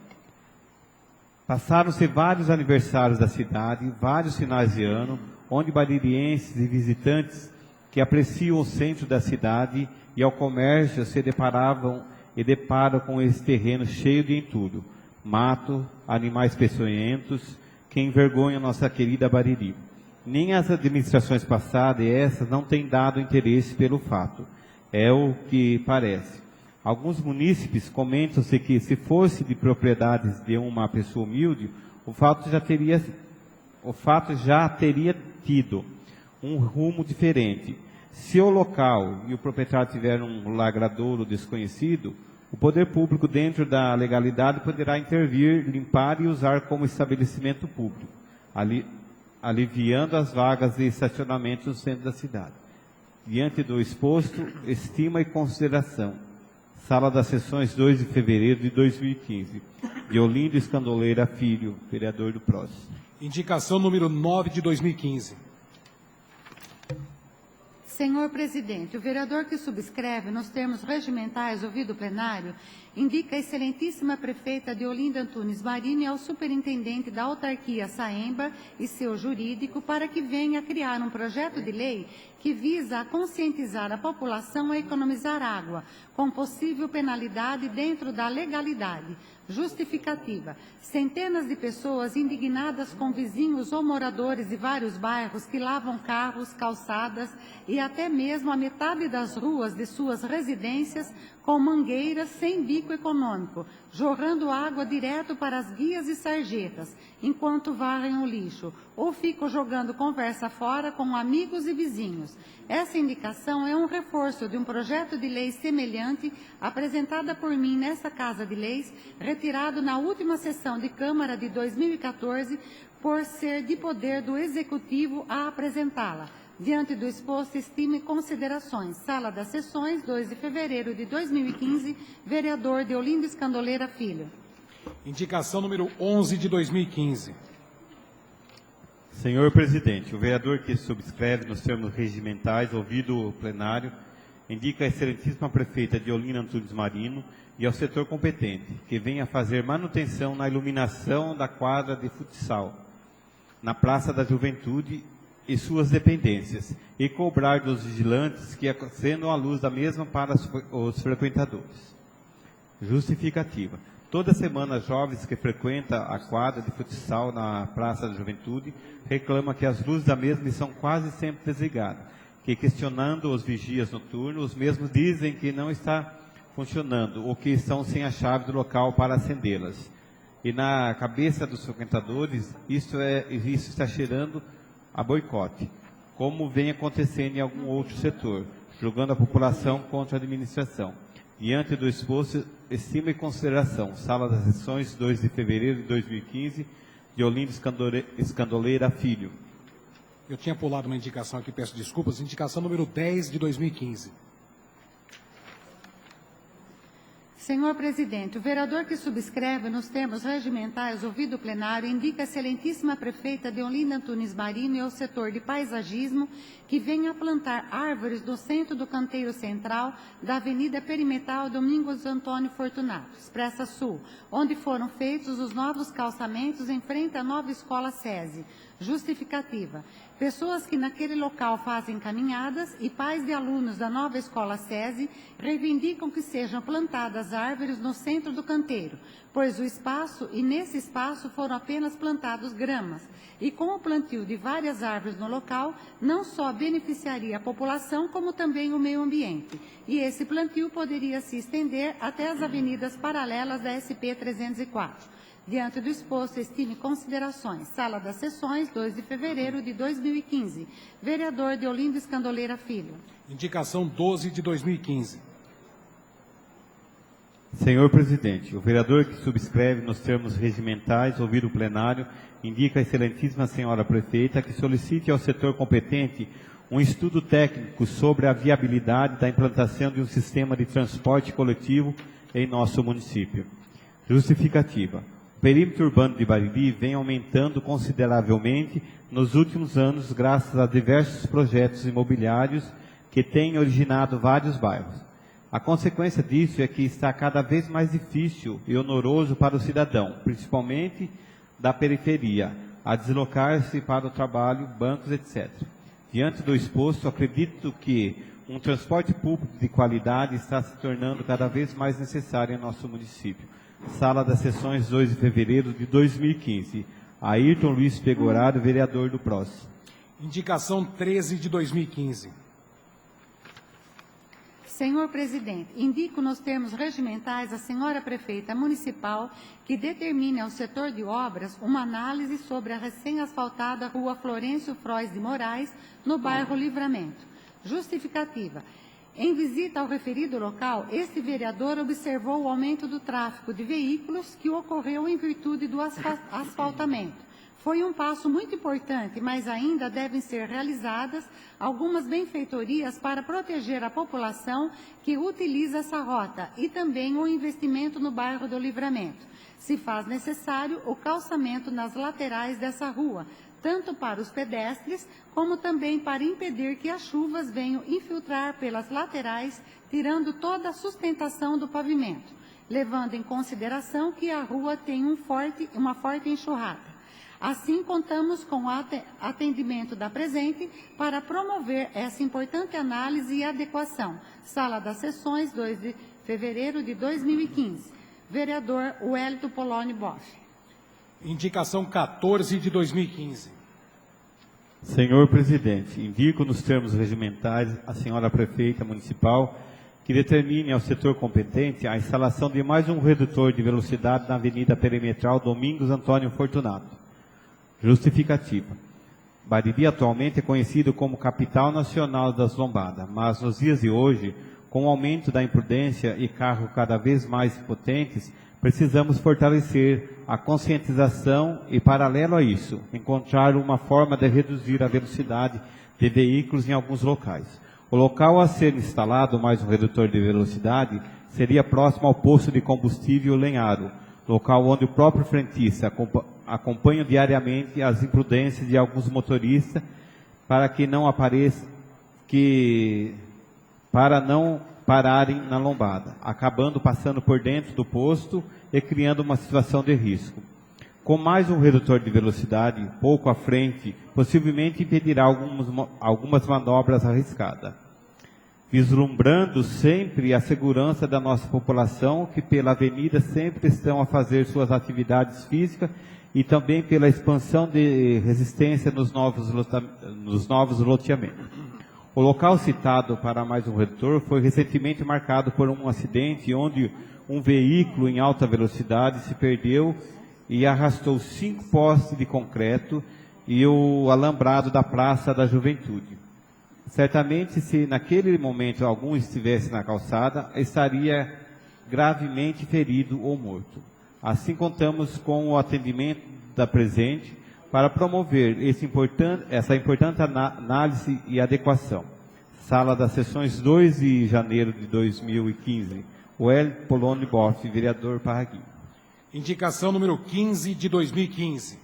Passaram-se vários aniversários da cidade, vários finais de ano, onde baririenses e visitantes que apreciam o centro da cidade e ao comércio se deparam com esse terreno cheio de entulho, mato, animais peçonhentos, que envergonham nossa querida Bariri. Nem as administrações passadas e essas não têm dado interesse pelo fato. É o que parece. Alguns munícipes comentam-se que, se fosse de propriedades de uma pessoa humilde, o fato já teria tido um rumo diferente. Se o local e o proprietário tiver um lagradouro desconhecido, o poder público, dentro da legalidade, poderá intervir, limpar e usar como estabelecimento público, aliviando as vagas de estacionamento no centro da cidade. Diante do exposto, estima e consideração. Sala das Sessões, 2 de fevereiro de 2015. Deolindo Escandoleira Filho, vereador do PROS. Indicação número 9 de 2015. Senhor presidente, o vereador que subscreve nos termos regimentais ouvido o plenário indica a excelentíssima prefeita Deolinda Antunes Marino e ao superintendente da autarquia Saemba e seu jurídico para que venha criar um projeto de lei que visa a conscientizar a população a economizar água, com possível penalidade dentro da legalidade. Justificativa. Centenas de pessoas indignadas com vizinhos ou moradores de vários bairros que lavam carros, calçadas e até mesmo a metade das ruas de suas residências com mangueiras sem bico econômico, jorrando água direto para as guias e sarjetas, enquanto varrem o lixo, ou ficam jogando conversa fora com amigos e vizinhos. Essa indicação é um reforço de um projeto de lei semelhante apresentada por mim nesta Casa de Leis, retirado na última sessão de Câmara de 2014, por ser de poder do Executivo a apresentá-la. Diante do exposto, estime considerações. Sala das Sessões, 2 de fevereiro de 2015, vereador Deolindo Escandoleira Filho. Indicação número 11 de 2015. Senhor presidente, o vereador que subscreve nos termos regimentais, ouvido o plenário, indica a excelentíssima prefeita Deolinda Antunes Marino e ao setor competente, que venha fazer manutenção na iluminação da quadra de futsal, na Praça da Juventude e suas dependências, e cobrar dos vigilantes que acendam a luz da mesma para os frequentadores. Justificativa. Toda semana, jovens que frequentam a quadra de futsal na Praça da Juventude reclamam que as luzes da mesma são quase sempre desligadas, que, questionando os vigias noturnos, os mesmos dizem que não está funcionando ou que estão sem a chave do local para acendê-las. E na cabeça dos frequentadores, isso está cheirando a boicote, como vem acontecendo em algum outro setor, julgando a população contra a administração. Diante do exposto, estima e consideração. Sala das Sessões, 2 de fevereiro de 2015, de Olinda Escandoleira Filho. Eu tinha pulado uma indicação aqui, peço desculpas. Indicação número 10 de 2015. Senhor presidente, o vereador que subscreve nos termos regimentais ouvido o plenário indica a excelentíssima prefeita Deolinda Antunes Marino e ao setor de paisagismo que venha plantar árvores no centro do canteiro central da Avenida Perimetral Domingos Antônio Fortunato, Expressa Sul, onde foram feitos os novos calçamentos em frente à nova escola SESI. Justificativa. Pessoas que naquele local fazem caminhadas e pais de alunos da nova escola SESI reivindicam que sejam plantadas árvores no centro do canteiro, pois nesse espaço foram apenas plantados gramas. E com o plantio de várias árvores no local, não só beneficiaria a população, como também o meio ambiente. E esse plantio poderia se estender até as avenidas paralelas da SP 304. Diante do exposto, estime considerações. Sala das Sessões, 2 de fevereiro de 2015. Vereador Deolinda Escandoleira Filho. Indicação 12 de 2015. Senhor presidente, o vereador que subscreve nos termos regimentais, ouvido o plenário, indica a excelentíssima senhora prefeita que solicite ao setor competente um estudo técnico sobre a viabilidade da implantação de um sistema de transporte coletivo em nosso município. Justificativa. O perímetro urbano de Bariri vem aumentando consideravelmente nos últimos anos graças a diversos projetos imobiliários que têm originado vários bairros. A consequência disso é que está cada vez mais difícil e onoroso para o cidadão, principalmente da periferia, a deslocar-se para o trabalho, bancos, etc. Diante do exposto, acredito que um transporte público de qualidade está se tornando cada vez mais necessário em nosso município. Sala das Sessões, 2 de fevereiro de 2015. Ayrton Luiz Pegoraro, vereador do PROS. Indicação 13 de 2015. Senhor presidente, indico nos termos regimentais a senhora prefeita municipal que determine ao setor de obras uma análise sobre a recém-asfaltada rua Florencio Frois de Moraes, no bairro Livramento. Justificativa. Em visita ao referido local, este vereador observou o aumento do tráfego de veículos que ocorreu em virtude do asfaltamento. Foi um passo muito importante, mas ainda devem ser realizadas algumas benfeitorias para proteger a população que utiliza essa rota e também o investimento no bairro do Livramento. Se faz necessário o calçamento nas laterais dessa rua, tanto para os pedestres, como também para impedir que as chuvas venham infiltrar pelas laterais, tirando toda a sustentação do pavimento, levando em consideração que a rua tem uma forte enxurrada. Assim, contamos com o atendimento da presente para promover essa importante análise e adequação. Sala das Sessões, 2 de fevereiro de 2015. Vereador Wellington Poloni Boff. Indicação 14 de 2015. Senhor presidente, indico nos termos regimentais a senhora prefeita municipal que determine ao setor competente a instalação de mais um redutor de velocidade na Avenida Perimetral Domingos Antônio Fortunato. Justificativa. Bariri atualmente é conhecido como capital nacional das lombadas, mas nos dias de hoje, com o aumento da imprudência e carros cada vez mais potentes, precisamos fortalecer a conscientização e, paralelo a isso, encontrar uma forma de reduzir a velocidade de veículos em alguns locais. O local a ser instalado mais um redutor de velocidade seria próximo ao posto de combustível Lenharo, local onde o próprio frentista acompanha diariamente as imprudências de alguns motoristas para não pararem na lombada, acabando passando por dentro do posto e criando uma situação de risco. Com mais um redutor de velocidade, pouco à frente, possivelmente impedirá algumas manobras arriscadas, vislumbrando sempre a segurança da nossa população, que pela avenida sempre estão a fazer suas atividades físicas e também pela expansão de resistência nos novos loteamentos. O local citado para mais um redutor foi recentemente marcado por um acidente onde um veículo em alta velocidade se perdeu e arrastou 5 postes de concreto e o alambrado da Praça da Juventude. Certamente, se naquele momento algum estivesse na calçada, estaria gravemente ferido ou morto. Assim, contamos com o atendimento da presente para promover essa importante análise e adequação. Sala das Sessões, 2 de janeiro de 2015. Wellington Poloni Boff, vereador Parraguinho. Indicação número 15 de 2015.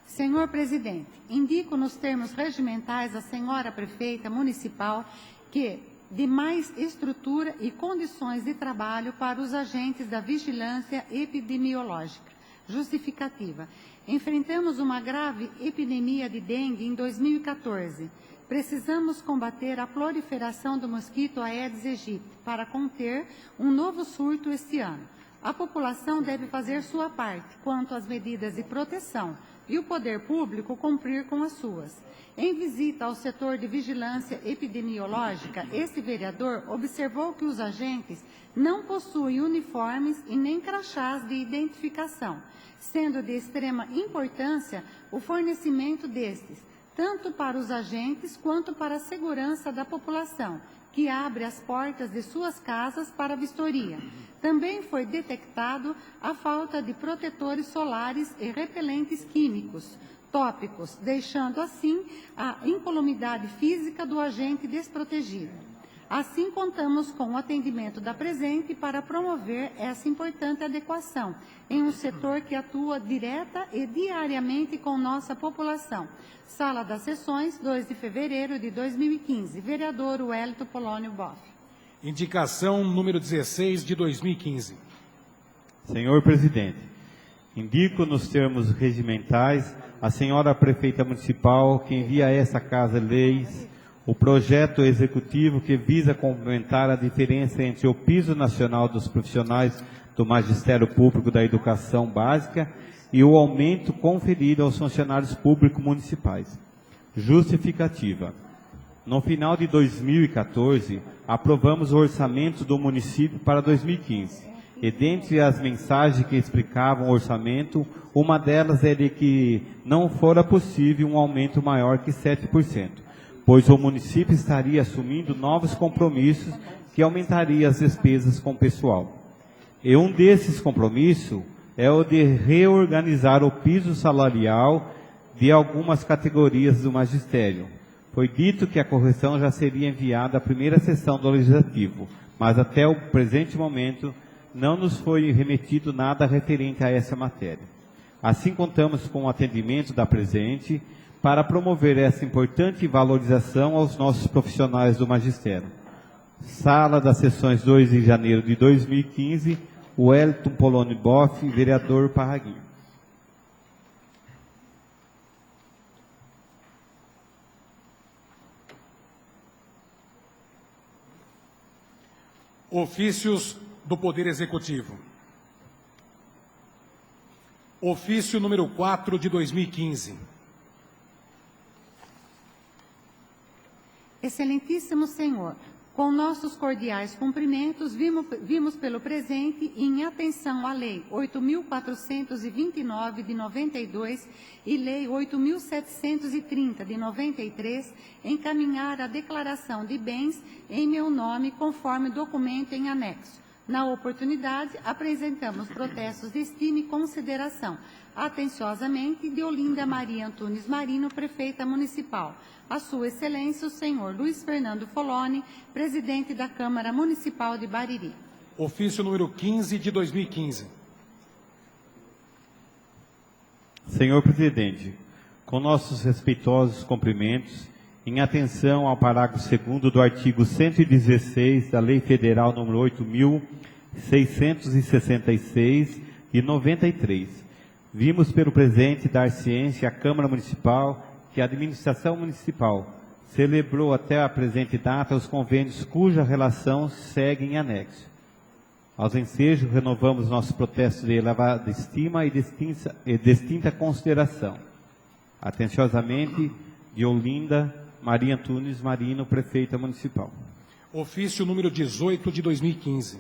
Senhor presidente, indico nos termos regimentais à senhora prefeita municipal que de mais estrutura e condições de trabalho para os agentes da vigilância epidemiológica. Justificativa. Enfrentamos uma grave epidemia de dengue em 2014. Precisamos combater a proliferação do mosquito Aedes aegypti para conter um novo surto este ano. A população deve fazer sua parte quanto às medidas de proteção e o poder público cumprir com as suas. Em visita ao setor de vigilância epidemiológica, esse vereador observou que os agentes não possuem uniformes e nem crachás de identificação, sendo de extrema importância o fornecimento destes, tanto para os agentes quanto para a segurança da população, que abre as portas de suas casas para a vistoria. Também foi detectado a falta de protetores solares e repelentes químicos tópicos, deixando assim a incolumidade física do agente desprotegido. Assim, contamos com o atendimento da presente para promover essa importante adequação em um setor que atua direta e diariamente com nossa população. Sala das Sessões, 2 de fevereiro de 2015. Vereador Wellington Poloni Boff. Indicação número 16 de 2015. Senhor presidente, indico nos termos regimentais a senhora prefeita municipal que envia a essa casa leis o projeto executivo que visa complementar a diferença entre o piso nacional dos profissionais do Magistério Público da Educação Básica e o aumento conferido aos funcionários públicos municipais. Justificativa. No final de 2014, aprovamos o orçamento do município para 2015. E dentre as mensagens que explicavam o orçamento, uma delas é de que não fora possível um aumento maior que 7%, pois o município estaria assumindo novos compromissos que aumentariam as despesas com o pessoal. E um desses compromissos é o de reorganizar o piso salarial de algumas categorias do magistério. Foi dito que a correção já seria enviada à primeira sessão do Legislativo, mas até o presente momento não nos foi remetido nada referente a essa matéria. Assim, contamos com o atendimento da presente para promover essa importante valorização aos nossos profissionais do magistério. Sala das Sessões, 2 de janeiro de 2015, Wellington Poloni Boff, vereador Parraguinho. Ofícios do Poder Executivo. Ofício número 4 de 2015. Excelentíssimo Senhor, com nossos cordiais cumprimentos, vimos pelo presente e em atenção à Lei 8.429 de 92 e Lei 8.730 de 93, encaminhar a declaração de bens em meu nome conforme documento em anexo. Na oportunidade, apresentamos protestos de estima e consideração. Atenciosamente, de Olinda Maria Antunes Marino, prefeita municipal. A Sua Excelência, o senhor Luiz Fernando Poloni, presidente da Câmara Municipal de Bariri. Ofício número 15 de 2015. Senhor presidente, com nossos respeitosos cumprimentos, em atenção ao parágrafo 2º do artigo 116 da Lei Federal número 8.666, de 93, vimos pelo presente dar ciência à Câmara Municipal que a administração municipal celebrou até a presente data os convênios cuja relação segue em anexo. Aos ensejos, renovamos nossos protestos de elevada estima e distinta consideração. Atenciosamente, de Olinda Maria Antunes Marino, prefeita municipal. Ofício número 18 de 2015.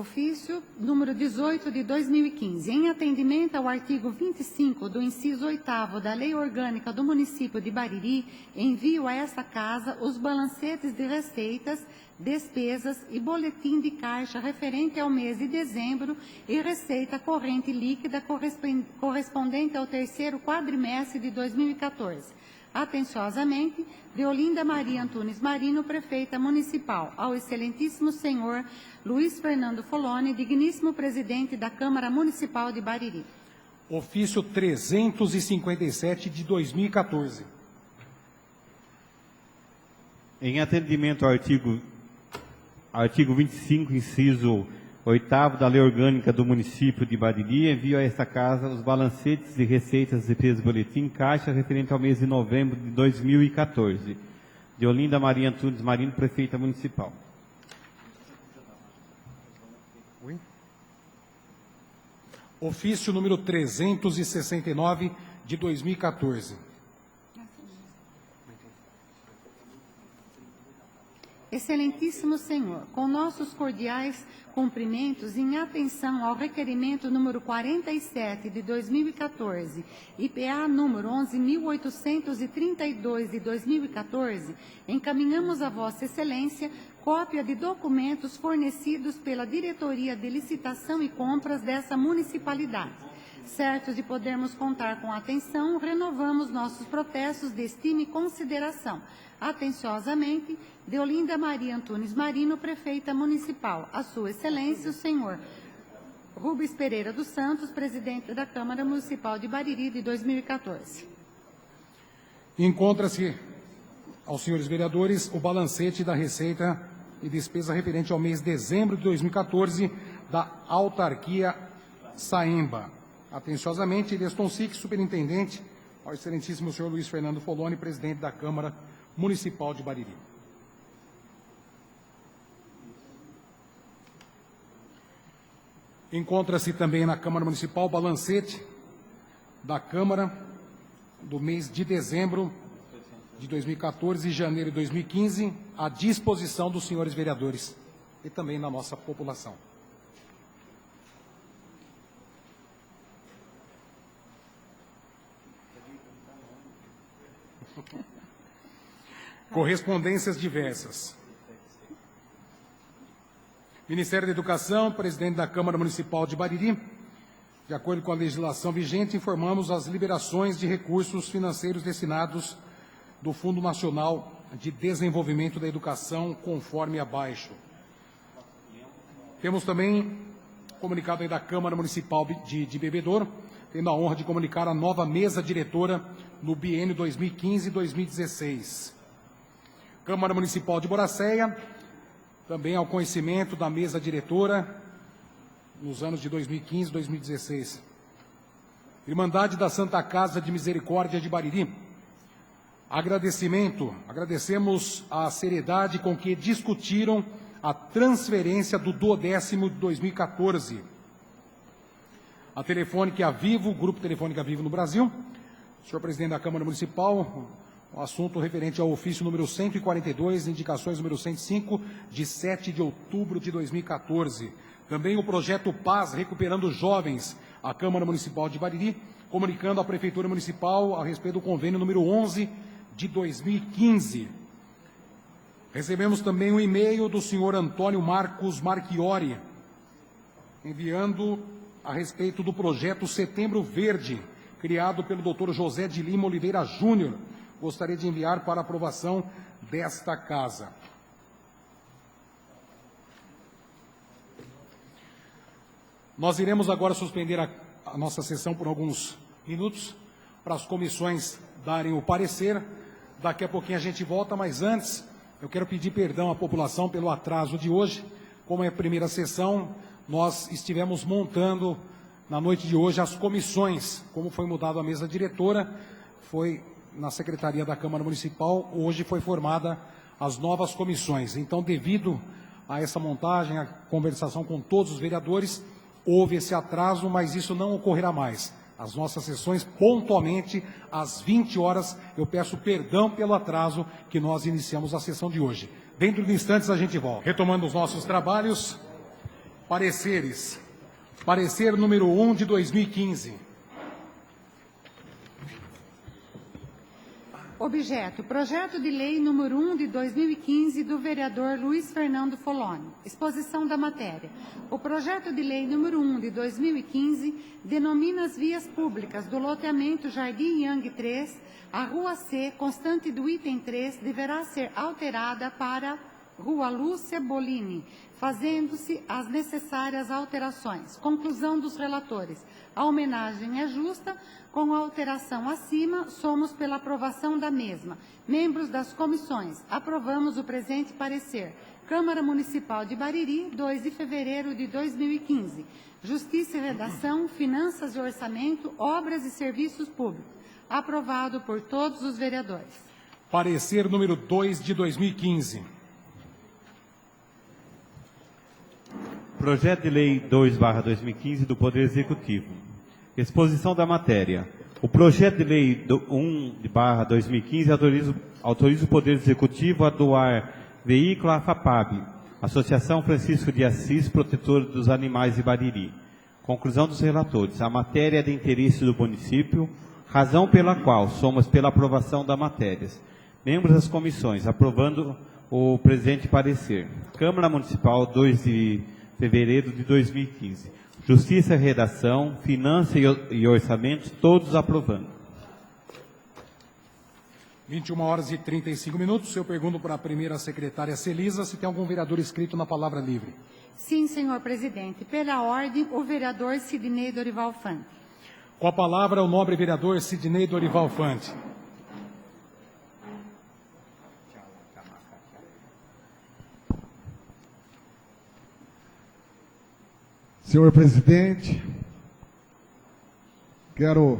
Ofício número 18 de 2015. Em atendimento ao artigo 25 do inciso 8º da Lei Orgânica do Município de Bariri, envio a esta Casa os balancetes de receitas, despesas e boletim de caixa referente ao mês de dezembro e receita corrente líquida correspondente ao terceiro quadrimestre de 2014. Atenciosamente, Deolinda Maria Antunes Marino, Prefeita Municipal. Ao excelentíssimo senhor Luiz Fernando Foloni, digníssimo presidente da Câmara Municipal de Bariri. Ofício 357 de 2014. Em atendimento ao artigo 25, inciso 8º da Lei Orgânica do Município de Bariri, envio a esta Casa os balancetes de receitas, despesas, boletim, caixa referente ao mês de novembro de 2014. Deolinda Maria Antunes Marino, Prefeita Municipal. Ofício número 369 de 2014. Excelentíssimo senhor, com nossos cordiais cumprimentos em atenção ao requerimento número 47 de 2014, IPA número 11.832 de 2014, encaminhamos a Vossa Excelência cópia de documentos fornecidos pela Diretoria de Licitação e Compras dessa municipalidade. Certos de podermos contar com atenção, renovamos nossos protestos de estima e consideração. Atenciosamente, Deolinda Maria Antunes Marino, Prefeita Municipal. A Sua Excelência, o senhor Rubens Pereira dos Santos, Presidente da Câmara Municipal de Bariri, de 2014. Encontra-se aos senhores vereadores o balancete da receita e despesa referente ao mês de dezembro de 2014 da autarquia Saemba. Atenciosamente, Leston Sic, superintendente, ao excelentíssimo senhor Luiz Fernando Foloni, presidente da Câmara Municipal de Bariri. Encontra-se também na Câmara Municipal o balancete da Câmara do mês de dezembro de 2014 e janeiro de 2015, à disposição dos senhores vereadores e também da nossa população. Correspondências diversas. Ministério da Educação, presidente da Câmara Municipal de Bariri. De acordo com a legislação vigente, informamos as liberações de recursos financeiros destinados do Fundo Nacional de Desenvolvimento da Educação, conforme abaixo. Temos também comunicado aí da Câmara Municipal de Bebedouro, tendo a honra de comunicar a nova mesa diretora no biênio 2015-2016. Câmara Municipal de Boracéia, também ao conhecimento da mesa diretora nos anos de 2015 e 2016. Irmandade da Santa Casa de Misericórdia de Bariri. Agradecemos a seriedade com que discutiram a transferência do 10º de 2014. A Telefônica Avivo, Grupo Telefônica Avivo no Brasil. Senhor presidente da Câmara Municipal, o assunto referente ao ofício número 142, indicações número 105, de 7 de outubro de 2014. Também o projeto Paz, Recuperando Jovens, a Câmara Municipal de Bariri, comunicando à Prefeitura Municipal a respeito do convênio número 11 de 2015. Recebemos também um e-mail do senhor Antônio Marcos Marchiori, enviando a respeito do projeto Setembro Verde, criado pelo Dr. José de Lima Oliveira Júnior. Gostaria de enviar para aprovação desta Casa. Nós iremos agora suspender a nossa sessão por alguns minutos para as comissões darem o parecer. Daqui a pouquinho a gente volta, mas antes eu quero pedir perdão à população pelo atraso de hoje. Como é a primeira sessão, nós estivemos montando na noite de hoje as comissões. Como foi mudado a mesa diretora, foi na Secretaria da Câmara Municipal, hoje foi formada as novas comissões. Então, devido a essa montagem, a conversação com todos os vereadores, houve esse atraso, mas isso não ocorrerá mais. As nossas sessões, pontualmente, às 20 horas, eu peço perdão pelo atraso que nós iniciamos a sessão de hoje. Dentro de instantes a gente volta. Retomando os nossos trabalhos, Pareceres. Parecer número 1 de 2015. Objeto: projeto de lei número 1 de 2015 do vereador Luiz Fernando Foloni. Exposição da matéria. O projeto de lei número 1 de 2015 denomina as vias públicas do loteamento Jardim Yang 3, a Rua C, constante do item 3, deverá ser alterada para Rua Lúcia Bolini, fazendo-se as necessárias alterações. Conclusão dos relatores. A homenagem é justa. Com a alteração acima, somos pela aprovação da mesma. Membros das comissões, aprovamos o presente parecer. Câmara Municipal de Bariri, 2 de fevereiro de 2015. Justiça e Redação, Finanças e Orçamento, Obras e Serviços Públicos. Aprovado por todos os vereadores. Parecer número 2 de 2015. Projeto de Lei 2/2015 do Poder Executivo. Exposição da matéria. O projeto de lei 1/2015 autoriza o Poder Executivo a doar veículo à FAPAB, Associação Francisco de Assis, Protetora dos Animais de Bariri. Conclusão dos relatores. A matéria é de interesse do município, razão pela qual somos pela aprovação da matéria. Membros das comissões, aprovando o presente parecer. Câmara Municipal, 2 de fevereiro de 2015. Justiça e Redação, Finanças e Orçamentos, todos aprovando. 21h35. Eu pergunto para a primeira secretária Celisa se tem algum vereador inscrito na palavra livre. Sim, senhor presidente. Pela ordem, o vereador Sidnei Dorival Fante. Com a palavra, o nobre vereador Sidnei Dorival Fante. Senhor presidente, quero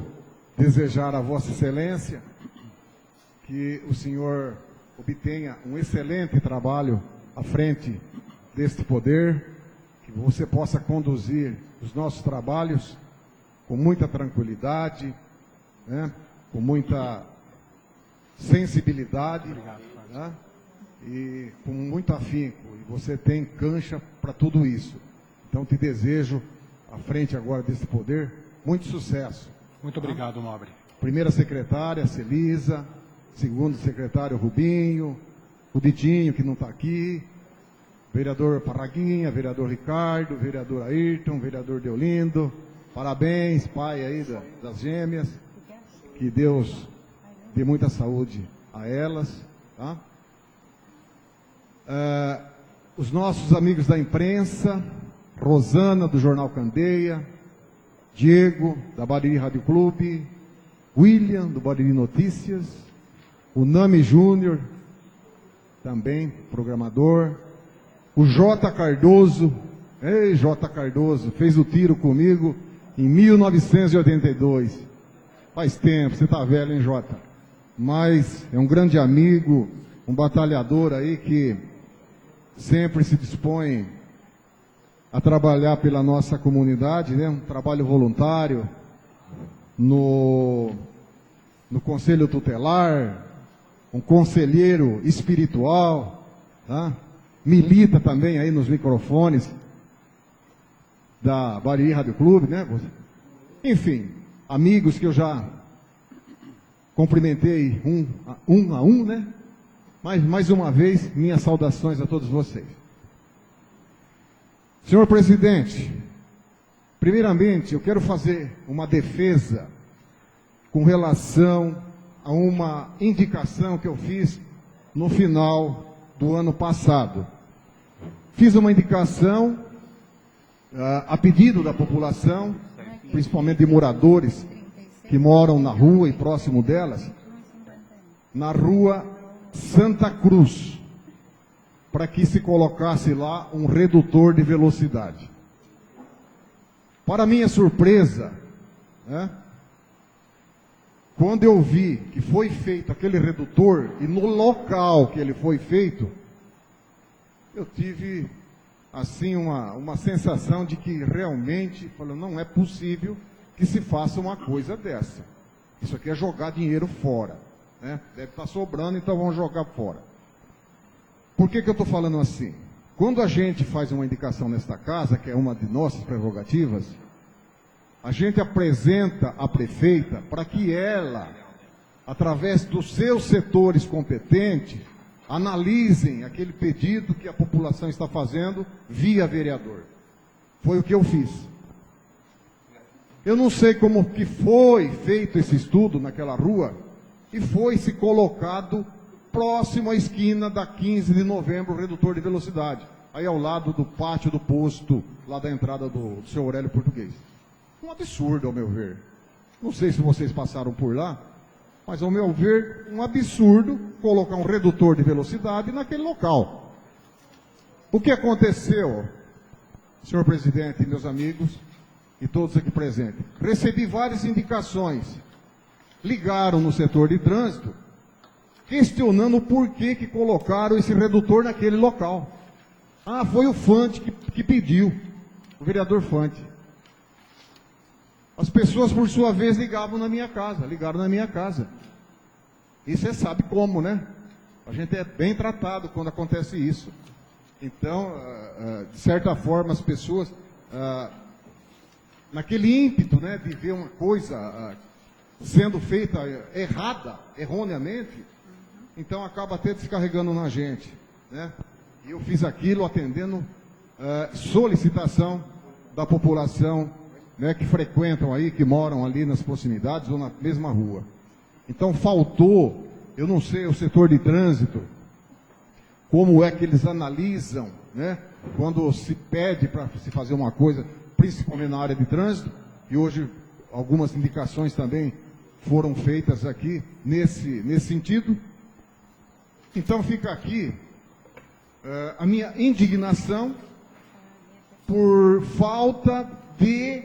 desejar a Vossa Excelência que o senhor obtenha um excelente trabalho à frente deste poder, que você possa conduzir os nossos trabalhos com muita tranquilidade, né, com muita sensibilidade, né, e com muito afinco. E você tem cancha para tudo isso. Então, te desejo, à frente agora desse poder, muito sucesso. Muito obrigado, nobre. Primeira secretária, Celisa. Segundo secretário, Rubinho. O Didinho, que não está aqui. Vereador Parraguinha, vereador Ricardo, vereador Ayrton, vereador Deolindo. Parabéns, pai aí das gêmeas. Que Deus dê muita saúde a elas. Tá? Os nossos amigos da imprensa... Rosana, do Jornal Candeia, Diego, da Bariri Rádio Clube, William, do Bariri Notícias, o Nami Júnior, também programador, o J. Cardoso, ei, J. Cardoso, fez o tiro comigo em 1982. Faz tempo, você está velho, hein, J? Mas é um grande amigo, um batalhador aí que sempre se dispõe a trabalhar pela nossa comunidade, né? Um trabalho voluntário no Conselho Tutelar, um conselheiro espiritual, tá? Milita também aí nos microfones da Bariri Rádio Clube, né? Enfim, amigos que eu já cumprimentei um a um, né? Mas, mais uma vez, minhas saudações a todos vocês. Senhor presidente, primeiramente eu quero fazer uma defesa com relação a uma indicação que eu fiz no final do ano passado. Fiz uma indicação a pedido da população, principalmente de moradores que moram na rua e próximo delas, na rua Santa Cruz, para que se colocasse lá um redutor de velocidade. Para minha surpresa, né, quando eu vi que foi feito aquele redutor, e no local que ele foi feito, eu tive assim uma sensação de que realmente, não é possível que se faça uma coisa dessa. Isso aqui é jogar dinheiro fora, né? Deve estar sobrando, então vamos jogar fora. Por que eu estou falando assim? quando a gente faz uma indicação nesta casa, que é uma de nossas prerrogativas, a gente apresenta a prefeita para que ela, através dos seus setores competentes, analisem aquele pedido que a população está fazendo via vereador. Foi o que eu fiz. Eu não sei como que foi feito esse estudo naquela rua e foi se colocado próximo à esquina da 15 de novembro, o redutor de velocidade, aí ao lado do pátio do posto, lá da entrada do seu Aurélio Português. Um absurdo, ao meu ver. Não sei se vocês passaram por lá, mas, ao meu ver, um absurdo colocar um redutor de velocidade naquele local. O que aconteceu, senhor presidente e meus amigos, e todos aqui presentes? Recebi várias indicações. Ligaram no setor de trânsito, questionando o porquê que colocaram esse redutor naquele local. Ah, foi o Fante que pediu, o vereador Fante. As pessoas, por sua vez, ligaram na minha casa. E você sabe como, né? A gente é bem tratado quando acontece isso. Então, de certa forma, as pessoas, naquele ímpeto, né, de ver uma coisa sendo feita erroneamente, então acaba até descarregando na gente, né? E eu fiz aquilo atendendo solicitação da população, né, que frequentam aí, que moram ali nas proximidades ou na mesma rua. Então faltou, eu não sei, o setor de trânsito, como é que eles analisam, né, quando se pede para se fazer uma coisa, principalmente na área de trânsito, e hoje algumas indicações também foram feitas aqui nesse sentido. Então fica aqui a minha indignação por falta de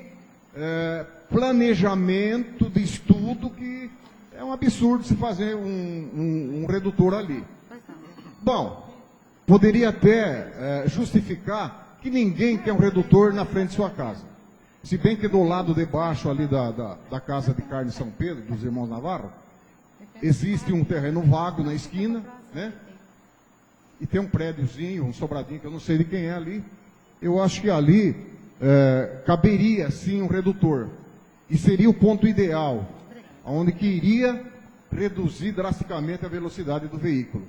planejamento, de estudo, que é um absurdo se fazer um redutor ali. Bom, poderia até justificar que ninguém quer um redutor na frente de sua casa. Se bem que do lado de baixo ali da Casa de Carne São Pedro, dos irmãos Navarro, existe um terreno vago na esquina, né? E tem um prédiozinho, um sobradinho, que eu não sei de quem é ali. Eu acho que ali caberia sim um redutor. E seria o ponto ideal, onde que iria reduzir drasticamente a velocidade do veículo.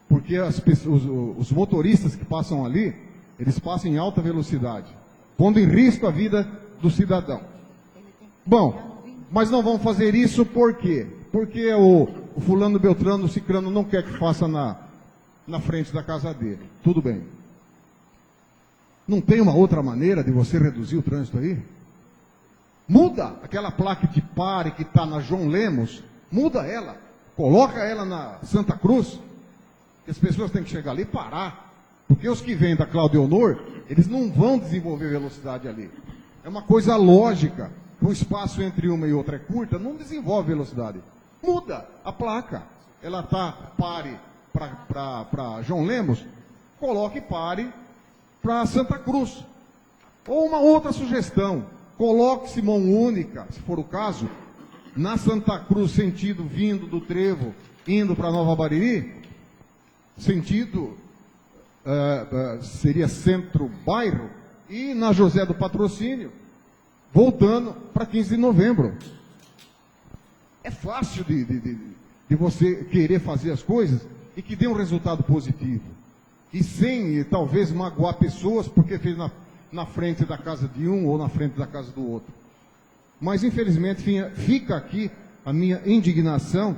Porque os motoristas que passam ali, eles passam em alta velocidade, pondo em risco a vida do cidadão. Bom, mas não vão fazer isso por quê? Porque o fulano, beltrano, o cicrano não quer que faça na frente da casa dele. Tudo bem. Não tem uma outra maneira de você reduzir o trânsito aí? Muda aquela placa de pare que está na João Lemos, muda ela, coloca ela na Santa Cruz, que as pessoas têm que chegar ali e parar. Porque os que vêm da Cláudio Honor, eles não vão desenvolver velocidade ali. É uma coisa lógica. O espaço entre uma e outra é curta, não desenvolve velocidade. Muda a placa. Ela está pare para João Lemos, coloque pare para Santa Cruz. Ou uma outra sugestão, coloque se mão única, se for o caso, na Santa Cruz, sentido vindo do Trevo, indo para Nova Bariri, sentido seria centro-bairro, e na José do Patrocínio, voltando para 15 de novembro. É fácil de você querer fazer as coisas e que dê um resultado positivo. E sem, talvez, magoar pessoas porque fez na frente da casa de um ou na frente da casa do outro. Mas, infelizmente, fica aqui a minha indignação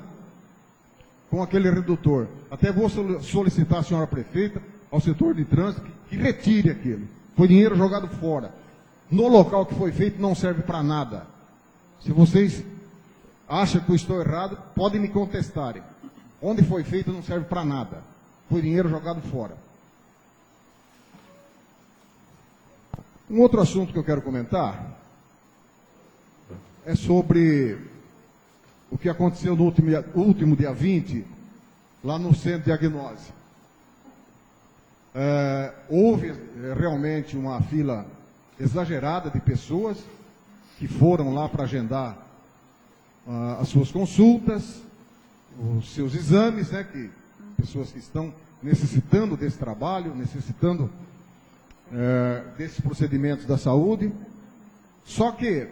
com aquele redutor. Até vou solicitar à senhora prefeita, ao setor de trânsito, que retire aquilo. Foi dinheiro jogado fora. No local que foi feito não serve para nada. Se vocês acham que eu estou errado, podem me contestarem. Onde foi feito não serve para nada. Foi dinheiro jogado fora. Um outro assunto que eu quero comentar é sobre o que aconteceu no último dia 20, lá no centro de diagnose. Houve realmente uma fila exagerada de pessoas que foram lá para agendar as suas consultas, os seus exames, né, pessoas que estão necessitando desse trabalho, necessitando desses procedimentos da saúde. Só que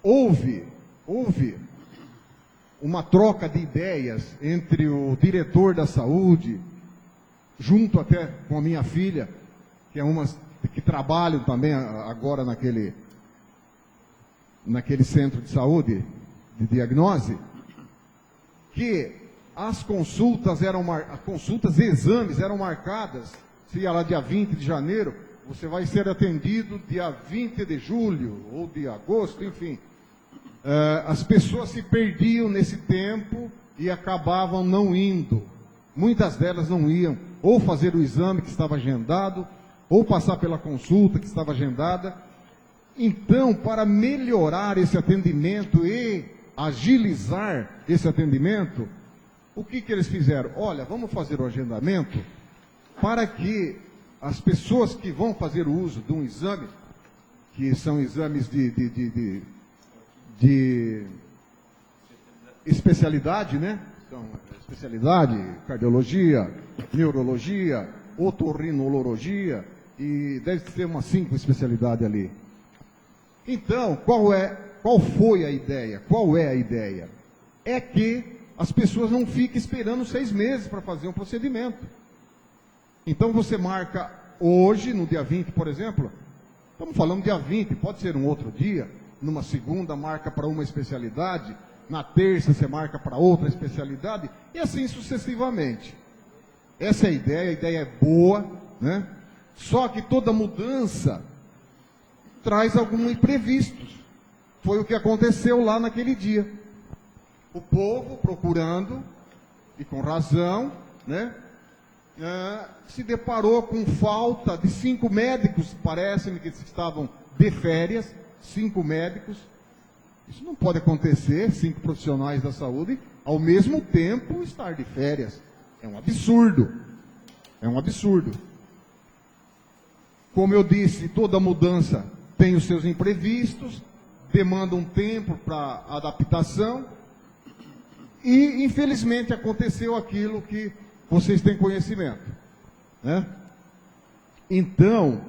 houve uma troca de ideias entre o diretor da saúde, junto até com a minha filha, que é uma que trabalham também agora naquele centro de saúde de diagnose, que as consultas e exames eram marcadas, se ia lá dia 20 de janeiro, você vai ser atendido dia 20 de julho, ou de agosto, enfim. As pessoas se perdiam nesse tempo e acabavam não indo. Muitas delas não iam, ou fazer o exame que estava agendado, ou passar pela consulta que estava agendada. Então, para melhorar esse atendimento e agilizar esse atendimento, o que eles fizeram? Olha, vamos fazer o agendamento para que as pessoas que vão fazer o uso de um exame, que são exames de especialidade, né? Então, especialidade, cardiologia, neurologia, otorrinologia, e deve ter umas 5 especialidades ali. Então, qual foi a ideia? Qual é a ideia? É que as pessoas não fiquem esperando 6 meses para fazer um procedimento. Então você marca hoje, no dia 20, por exemplo, estamos falando dia 20, pode ser um outro dia, numa segunda marca para uma especialidade, na terça você marca para outra especialidade, e assim sucessivamente. Essa é a ideia é boa, né? Só que toda mudança traz alguns imprevistos. Foi o que aconteceu lá naquele dia. O povo procurando, e com razão, né? Se deparou com falta de 5 médicos, parece-me que estavam de férias, 5 médicos. Isso não pode acontecer, 5 profissionais da saúde, ao mesmo tempo estar de férias. É um absurdo. É um absurdo. Como eu disse, toda mudança tem os seus imprevistos, demanda um tempo para adaptação, e infelizmente aconteceu aquilo que vocês têm conhecimento, né? Então,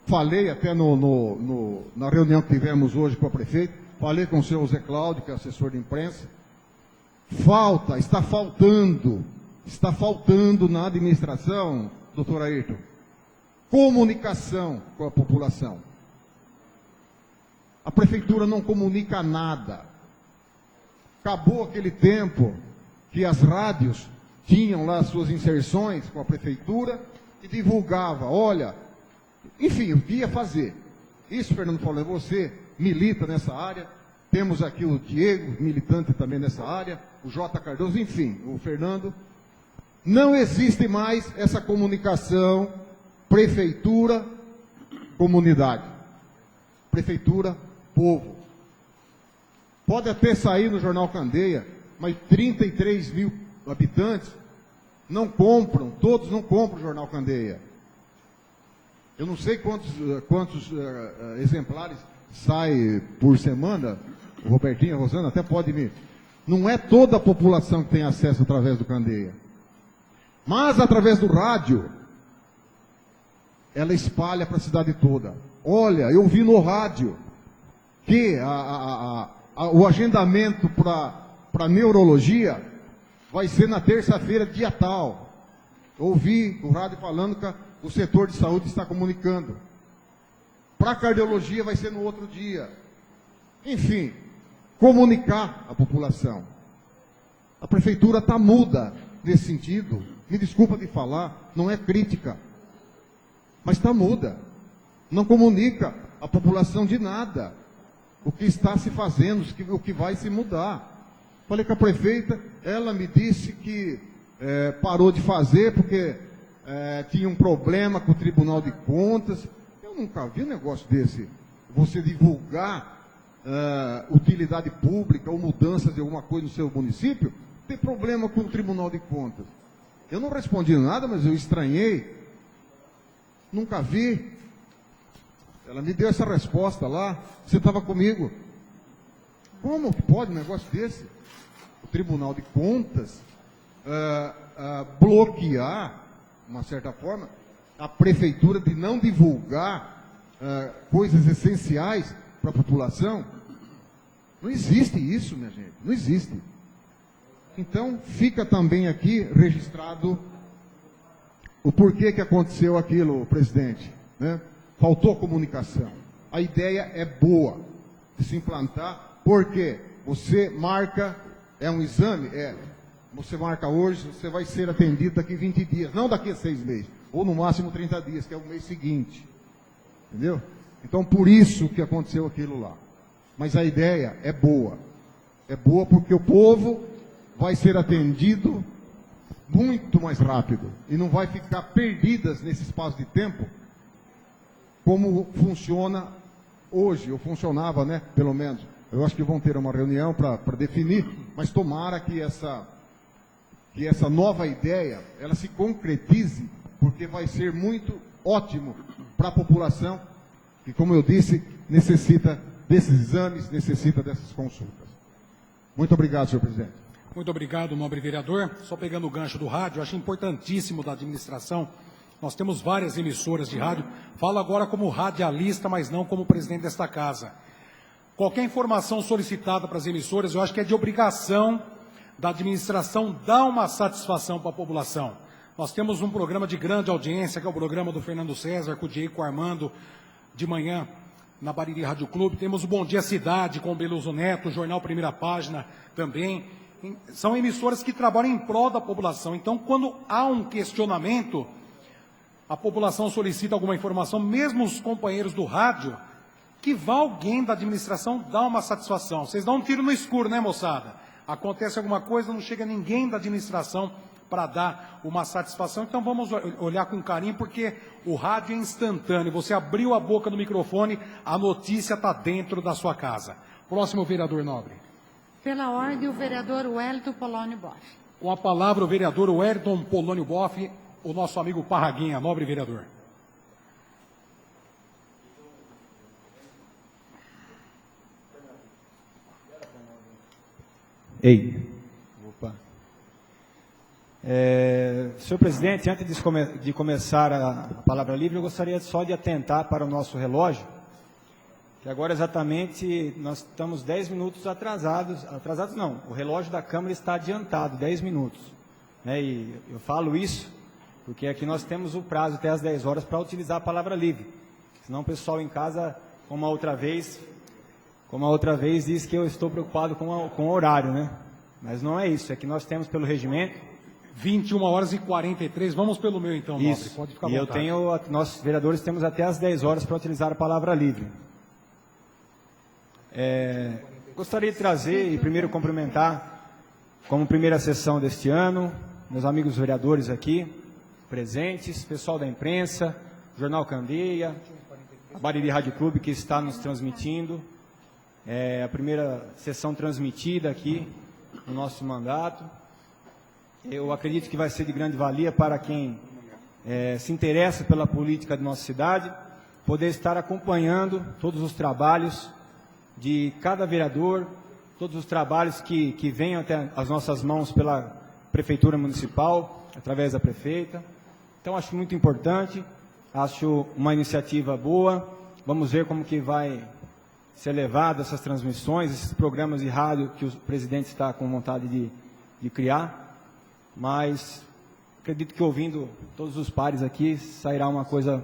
falei até na reunião que tivemos hoje com a prefeita, falei com o senhor José Cláudio, que é assessor de imprensa, está faltando na administração, doutor Ayrton, comunicação com a população. A prefeitura não comunica nada. Acabou aquele tempo que as rádios tinham lá suas inserções com a prefeitura e divulgava, olha, enfim, o que ia fazer. Isso, Fernando falou, você milita nessa área, temos aqui o Diego, militante também nessa área, o J. Cardoso, enfim, o Fernando. Não existe mais essa comunicação prefeitura, comunidade. Prefeitura, povo. Pode até sair no Jornal Candeia, mas 33 mil habitantes não compram, todos não compram o Jornal Candeia. Eu não sei quantos exemplares sai por semana, o Robertinho, a Rosana até pode me... Não é toda a população que tem acesso através do Candeia. Mas através do rádio, ela espalha para a cidade toda. Olha, eu vi no rádio que o agendamento para neurologia vai ser na terça-feira, dia tal. Ouvi o rádio falando que o setor de saúde está comunicando. Para cardiologia vai ser no outro dia. Enfim, comunicar a população. A prefeitura está muda nesse sentido. Me desculpa de falar, não é crítica. Mas está muda. Não comunica a população de nada. O que está se fazendo, o que vai se mudar. Falei com a prefeita, ela me disse que parou de fazer porque tinha um problema com o Tribunal de Contas. Eu nunca vi um negócio desse. Você divulgar utilidade pública ou mudanças de alguma coisa no seu município, tem problema com o Tribunal de Contas. Eu não respondi nada, mas eu estranhei. Nunca vi. Ela me deu essa resposta lá. Você estava comigo. Como que pode um negócio desse? O Tribunal de Contas bloquear, de uma certa forma, a prefeitura de não divulgar coisas essenciais para a população. Não existe isso, minha gente, não existe. Então, fica também aqui registrado o porquê que aconteceu aquilo, presidente, né? Faltou comunicação. A ideia é boa de se implantar, porque você marca, é um exame, você marca hoje, você vai ser atendido daqui 20 dias, não daqui a 6 meses, ou no máximo 30 dias, que é o mês seguinte. Entendeu? Então, por isso que aconteceu aquilo lá. Mas a ideia é boa. É boa porque o povo vai ser atendido muito mais rápido e não vai ficar perdidas nesse espaço de tempo como funciona hoje, ou funcionava, né? Pelo menos. Eu acho que vão ter uma reunião para definir, mas tomara que essa nova ideia, ela se concretize, porque vai ser muito ótimo para a população, que, como eu disse, necessita desses exames, necessita dessas consultas. Muito obrigado, senhor presidente. Muito obrigado, nobre vereador. Só pegando o gancho do rádio, acho importantíssimo da administração. Nós temos várias emissoras de rádio. Falo agora como radialista, mas não como presidente desta casa. Qualquer informação solicitada para as emissoras, eu acho que é de obrigação da administração dar uma satisfação para a população. Nós temos um programa de grande audiência, que é o programa do Fernando César, com o Diego, com o Armando, de manhã, na Bariri Rádio Clube. Temos o Bom Dia Cidade, com o Beluso Neto, o Jornal Primeira Página também. São emissoras que trabalham em prol da população. Então, quando há um questionamento, a população solicita alguma informação, mesmo os companheiros do rádio, que vá alguém da administração dar uma satisfação. Vocês dão um tiro no escuro, né, moçada? Acontece alguma coisa, não chega ninguém da administração para dar uma satisfação. Então, vamos olhar com carinho, porque o rádio é instantâneo. Você abriu a boca do microfone, a notícia está dentro da sua casa. Próximo vereador nobre. Pela ordem, o vereador Wellington Polônio Boff. Com a palavra, o vereador Wellington Polônio Boff, o nosso amigo Parraguinha, nobre vereador. Ei. Opa. Senhor presidente, antes de começar a palavra livre, eu gostaria só de atentar para o nosso relógio, que agora exatamente nós estamos 10 minutos atrasados não, o relógio da Câmara está adiantado, 10 minutos. Né? E eu falo isso porque aqui nós temos o prazo até as 10 horas para utilizar a palavra livre. Senão o pessoal em casa, como a outra vez, diz que eu estou preocupado com o horário, né? Mas não é isso, é que nós temos pelo regimento 21 horas e 43, vamos pelo meu então, nobre, isso. Pode ficar à e vontade. Nós vereadores temos até as 10 horas para utilizar a palavra livre. Gostaria de trazer e primeiro cumprimentar, como primeira sessão deste ano, meus amigos vereadores aqui, presentes, pessoal da imprensa, Jornal Candeia, a Bariri Rádio Clube que está nos transmitindo, a primeira sessão transmitida aqui no nosso mandato. Eu acredito que vai ser de grande valia para quem se interessa pela política de nossa cidade, poder estar acompanhando todos os trabalhos de cada vereador, todos os trabalhos que venham até as nossas mãos pela Prefeitura Municipal, através da prefeita. Então, acho muito importante, acho uma iniciativa boa. Vamos ver como que vai ser levado essas transmissões, esses programas de rádio que o presidente está com vontade de criar. Mas acredito que ouvindo todos os pares aqui, sairá uma coisa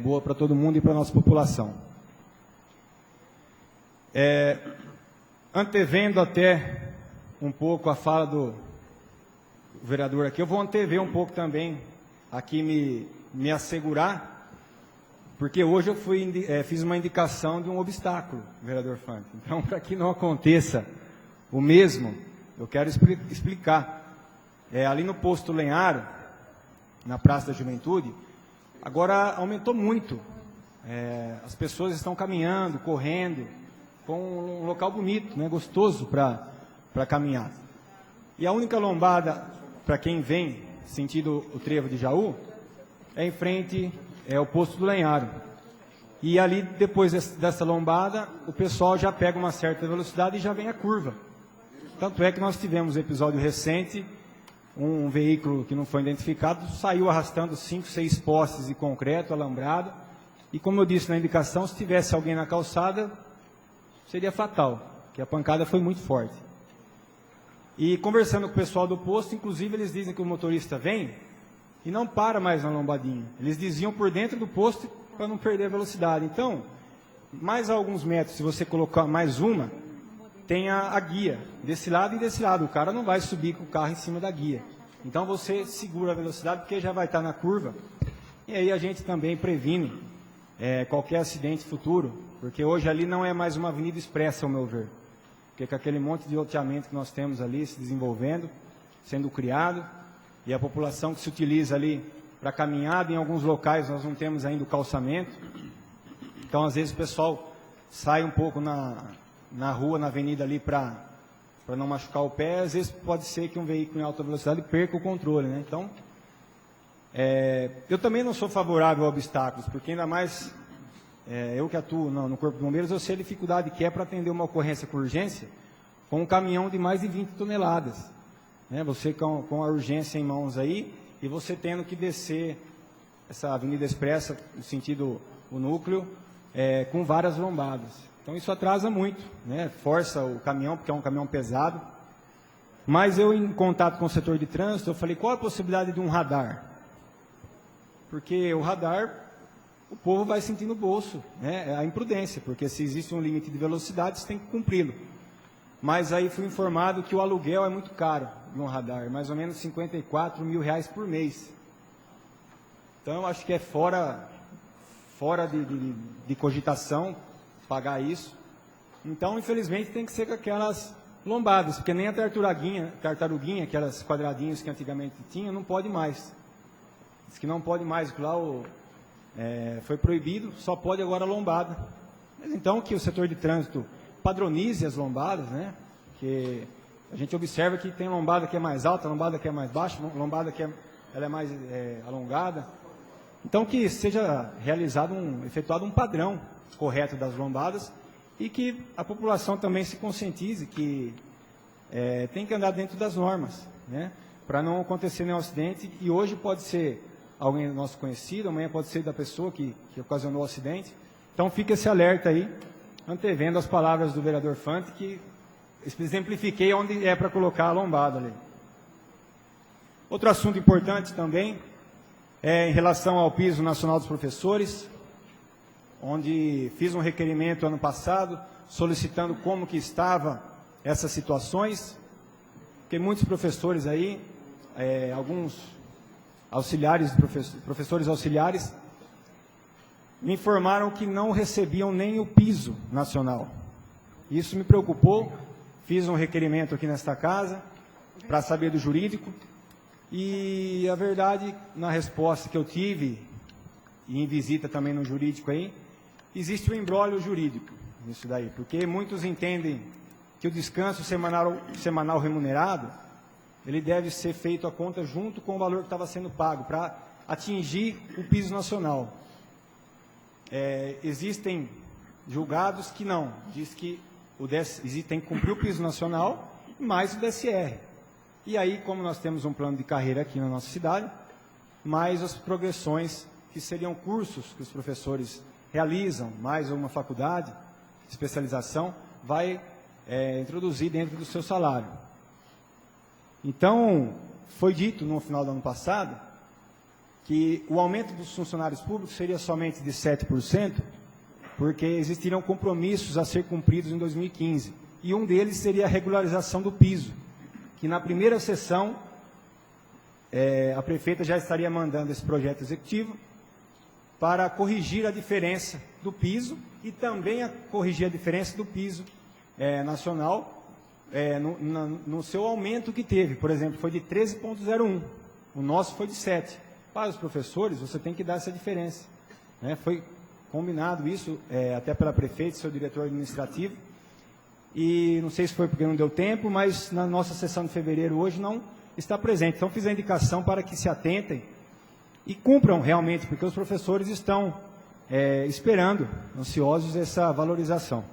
boa para todo mundo e para a nossa população. Antevendo até um pouco a fala do vereador aqui, eu vou antever um pouco também, aqui me assegurar, porque hoje eu fiz uma indicação de um obstáculo, vereador Fante. Então, para que não aconteça o mesmo, eu quero explicar. Ali no posto Lenharo, na Praça da Juventude, agora aumentou muito. As pessoas estão caminhando, correndo, com um local bonito, né, gostoso para caminhar. E a única lombada, para quem vem sentido o Trevo de Jaú, é em frente ao posto do Lenharo. E ali, depois dessa lombada, o pessoal já pega uma certa velocidade e já vem a curva. Tanto é que nós tivemos um episódio recente, um veículo que não foi identificado saiu arrastando 5, 6 postes de concreto, alambrado, e como eu disse na indicação, se tivesse alguém na calçada, seria fatal, porque a pancada foi muito forte. E conversando com o pessoal do posto, inclusive eles dizem que o motorista vem e não para mais na lombadinha. Eles desviam por dentro do posto para não perder a velocidade. Então, mais alguns metros, se você colocar mais uma, tem a guia, desse lado e desse lado. O cara não vai subir com o carro em cima da guia. Então você segura a velocidade porque já vai estar na curva. E aí a gente também previne qualquer acidente futuro, porque hoje ali não é mais uma avenida expressa, ao meu ver. Porque com aquele monte de loteamento que nós temos ali se desenvolvendo, sendo criado, e a população que se utiliza ali para caminhada, em alguns locais nós não temos ainda o calçamento. Então, às vezes, o pessoal sai um pouco na rua, na avenida ali para não machucar o pé. Às vezes pode ser que um veículo em alta velocidade perca o controle, né? Então, eu também não sou favorável a obstáculos, porque ainda mais eu que atuo no Corpo de Bombeiros, eu sei a dificuldade que é para atender uma ocorrência com urgência com um caminhão de mais de 20 toneladas. Né? Você com a urgência em mãos aí, e você tendo que descer essa avenida expressa, no sentido o núcleo, com várias lombadas. Então isso atrasa muito, né? Força o caminhão, porque é um caminhão pesado. Mas eu, em contato com o setor de trânsito, eu falei, qual a possibilidade de um radar? Porque o radar, o povo vai sentir no bolso, né? É a imprudência, porque se existe um limite de velocidade, você tem que cumpri-lo. Mas aí fui informado que o aluguel é muito caro de um radar, mais ou menos R$54 mil por mês. Então eu acho que é fora de cogitação pagar isso. Então, infelizmente, tem que ser com aquelas lombadas, porque nem a tartaruguinha, aquelas quadradinhos que antigamente tinha, não pode mais. Diz que não pode mais, lá foi proibido, só pode agora a lombada. Mas então que o setor de trânsito padronize as lombadas, né? Que a gente observa que tem lombada que é mais alta, lombada que é mais baixa, lombada que ela é mais alongada. Então que seja efetuado um padrão correto das lombadas e que a população também se conscientize que tem que andar dentro das normas, né? Para não acontecer nenhum acidente. E hoje pode ser alguém nosso conhecido, amanhã pode ser da pessoa que ocasionou o acidente. Então fica esse alerta aí, antevendo as palavras do vereador Fante, que exemplifiquei onde é para colocar a lombada ali. Outro assunto importante também é em relação ao piso nacional dos professores, onde fiz um requerimento ano passado, solicitando como que estava essas situações, porque muitos professores aí, alguns auxiliares, professores auxiliares, me informaram que não recebiam nem o piso nacional. Isso me preocupou, fiz um requerimento aqui nesta casa, para saber do jurídico, e a verdade, na resposta que eu tive, e em visita também no jurídico aí, existe um imbróglio jurídico nisso daí, porque muitos entendem que o descanso semanal remunerado, ele deve ser feito a conta junto com o valor que estava sendo pago, para atingir o piso nacional. Existem julgados que não, diz que tem que cumprir o piso nacional mais o DSR. E aí, como nós temos um plano de carreira aqui na nossa cidade, mais as progressões, que seriam cursos que os professores realizam, mais uma faculdade, especialização, vai introduzir dentro do seu salário. Então, foi dito no final do ano passado que o aumento dos funcionários públicos seria somente de 7%, porque existiriam compromissos a ser cumpridos em 2015. E um deles seria a regularização do piso, que na primeira sessão a prefeita já estaria mandando esse projeto executivo para corrigir a diferença do piso e também corrigir a diferença do piso nacional no seu aumento que teve. Por exemplo, foi de 13,01, o nosso foi de 7. Para os professores, você tem que dar essa diferença. Né? Foi combinado isso até pela prefeita e seu diretor administrativo, e não sei se foi porque não deu tempo, mas na nossa sessão de fevereiro hoje não está presente. Então fiz a indicação para que se atentem e cumpram realmente, porque os professores estão esperando, ansiosos, essa valorização.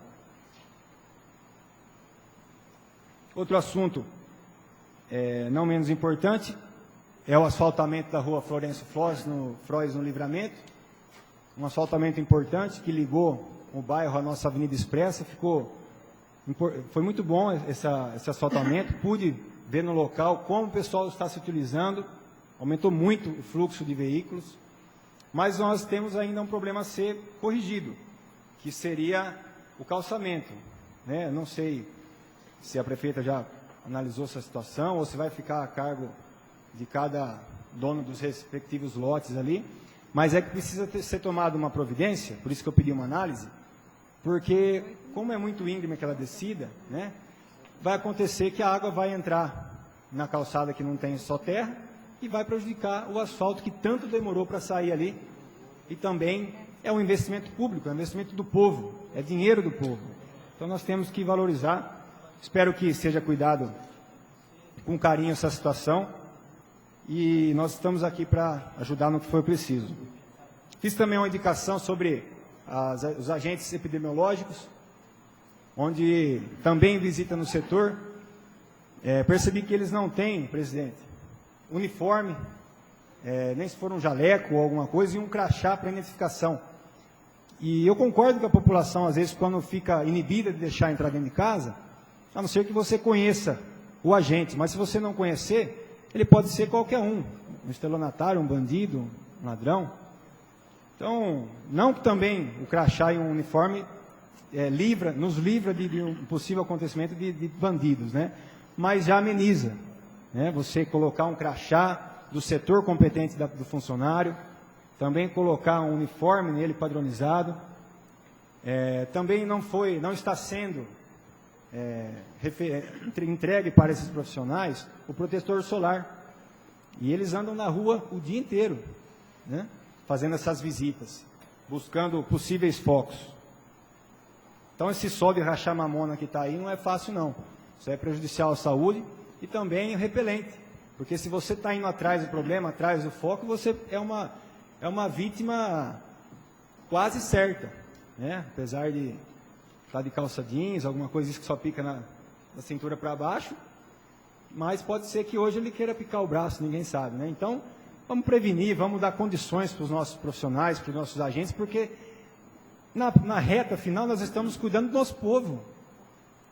Outro assunto não menos importante, é o asfaltamento da rua Florencio Flores, no Livramento. Um asfaltamento importante que ligou o bairro à nossa Avenida Expressa. Foi muito bom esse asfaltamento. Pude ver no local como o pessoal está se utilizando. Aumentou muito o fluxo de veículos. Mas nós temos ainda um problema a ser corrigido, que seria o calçamento, né? Não sei se a prefeita já analisou essa situação ou se vai ficar a cargo de cada dono dos respectivos lotes ali, mas é que precisa ser tomada uma providência, por isso que eu pedi uma análise, porque como é muito íngreme aquela descida, né, vai acontecer que a água vai entrar na calçada que não tem só terra e vai prejudicar o asfalto que tanto demorou para sair ali, e também é um investimento público, é um investimento do povo, é dinheiro do povo. Então nós temos que valorizar. Espero que seja cuidado com carinho essa situação, e nós estamos aqui para ajudar no que for preciso. Fiz também uma indicação sobre os agentes epidemiológicos, onde também visita no setor. Percebi que eles não têm, presidente, uniforme, nem se for um jaleco ou alguma coisa, e um crachá para identificação. E eu concordo com a população, às vezes, quando fica inibida de deixar entrar dentro de casa, a não ser que você conheça o agente, mas se você não conhecer, ele pode ser qualquer um estelionatário, um bandido, um ladrão. Então, não que também o crachá e um uniforme nos livra de um possível acontecimento de bandidos, né? Mas já ameniza, né? Você colocar um crachá do setor competente do funcionário, também colocar um uniforme nele padronizado. Também não está sendo entregue para esses profissionais o protetor solar. E eles andam na rua o dia inteiro, né, fazendo essas visitas, buscando possíveis focos. Então esse sol de rachar mamona que está aí não é fácil não. Isso é prejudicial à saúde e também repelente. Porque se você está indo atrás do problema, atrás do foco, você é uma vítima quase certa, né? Apesar de estar de calça jeans, alguma coisa que só pica na cintura para baixo, mas pode ser que hoje ele queira picar o braço, ninguém sabe, né? Então, vamos prevenir, vamos dar condições para os nossos profissionais, para os nossos agentes, porque na reta final nós estamos cuidando do nosso povo.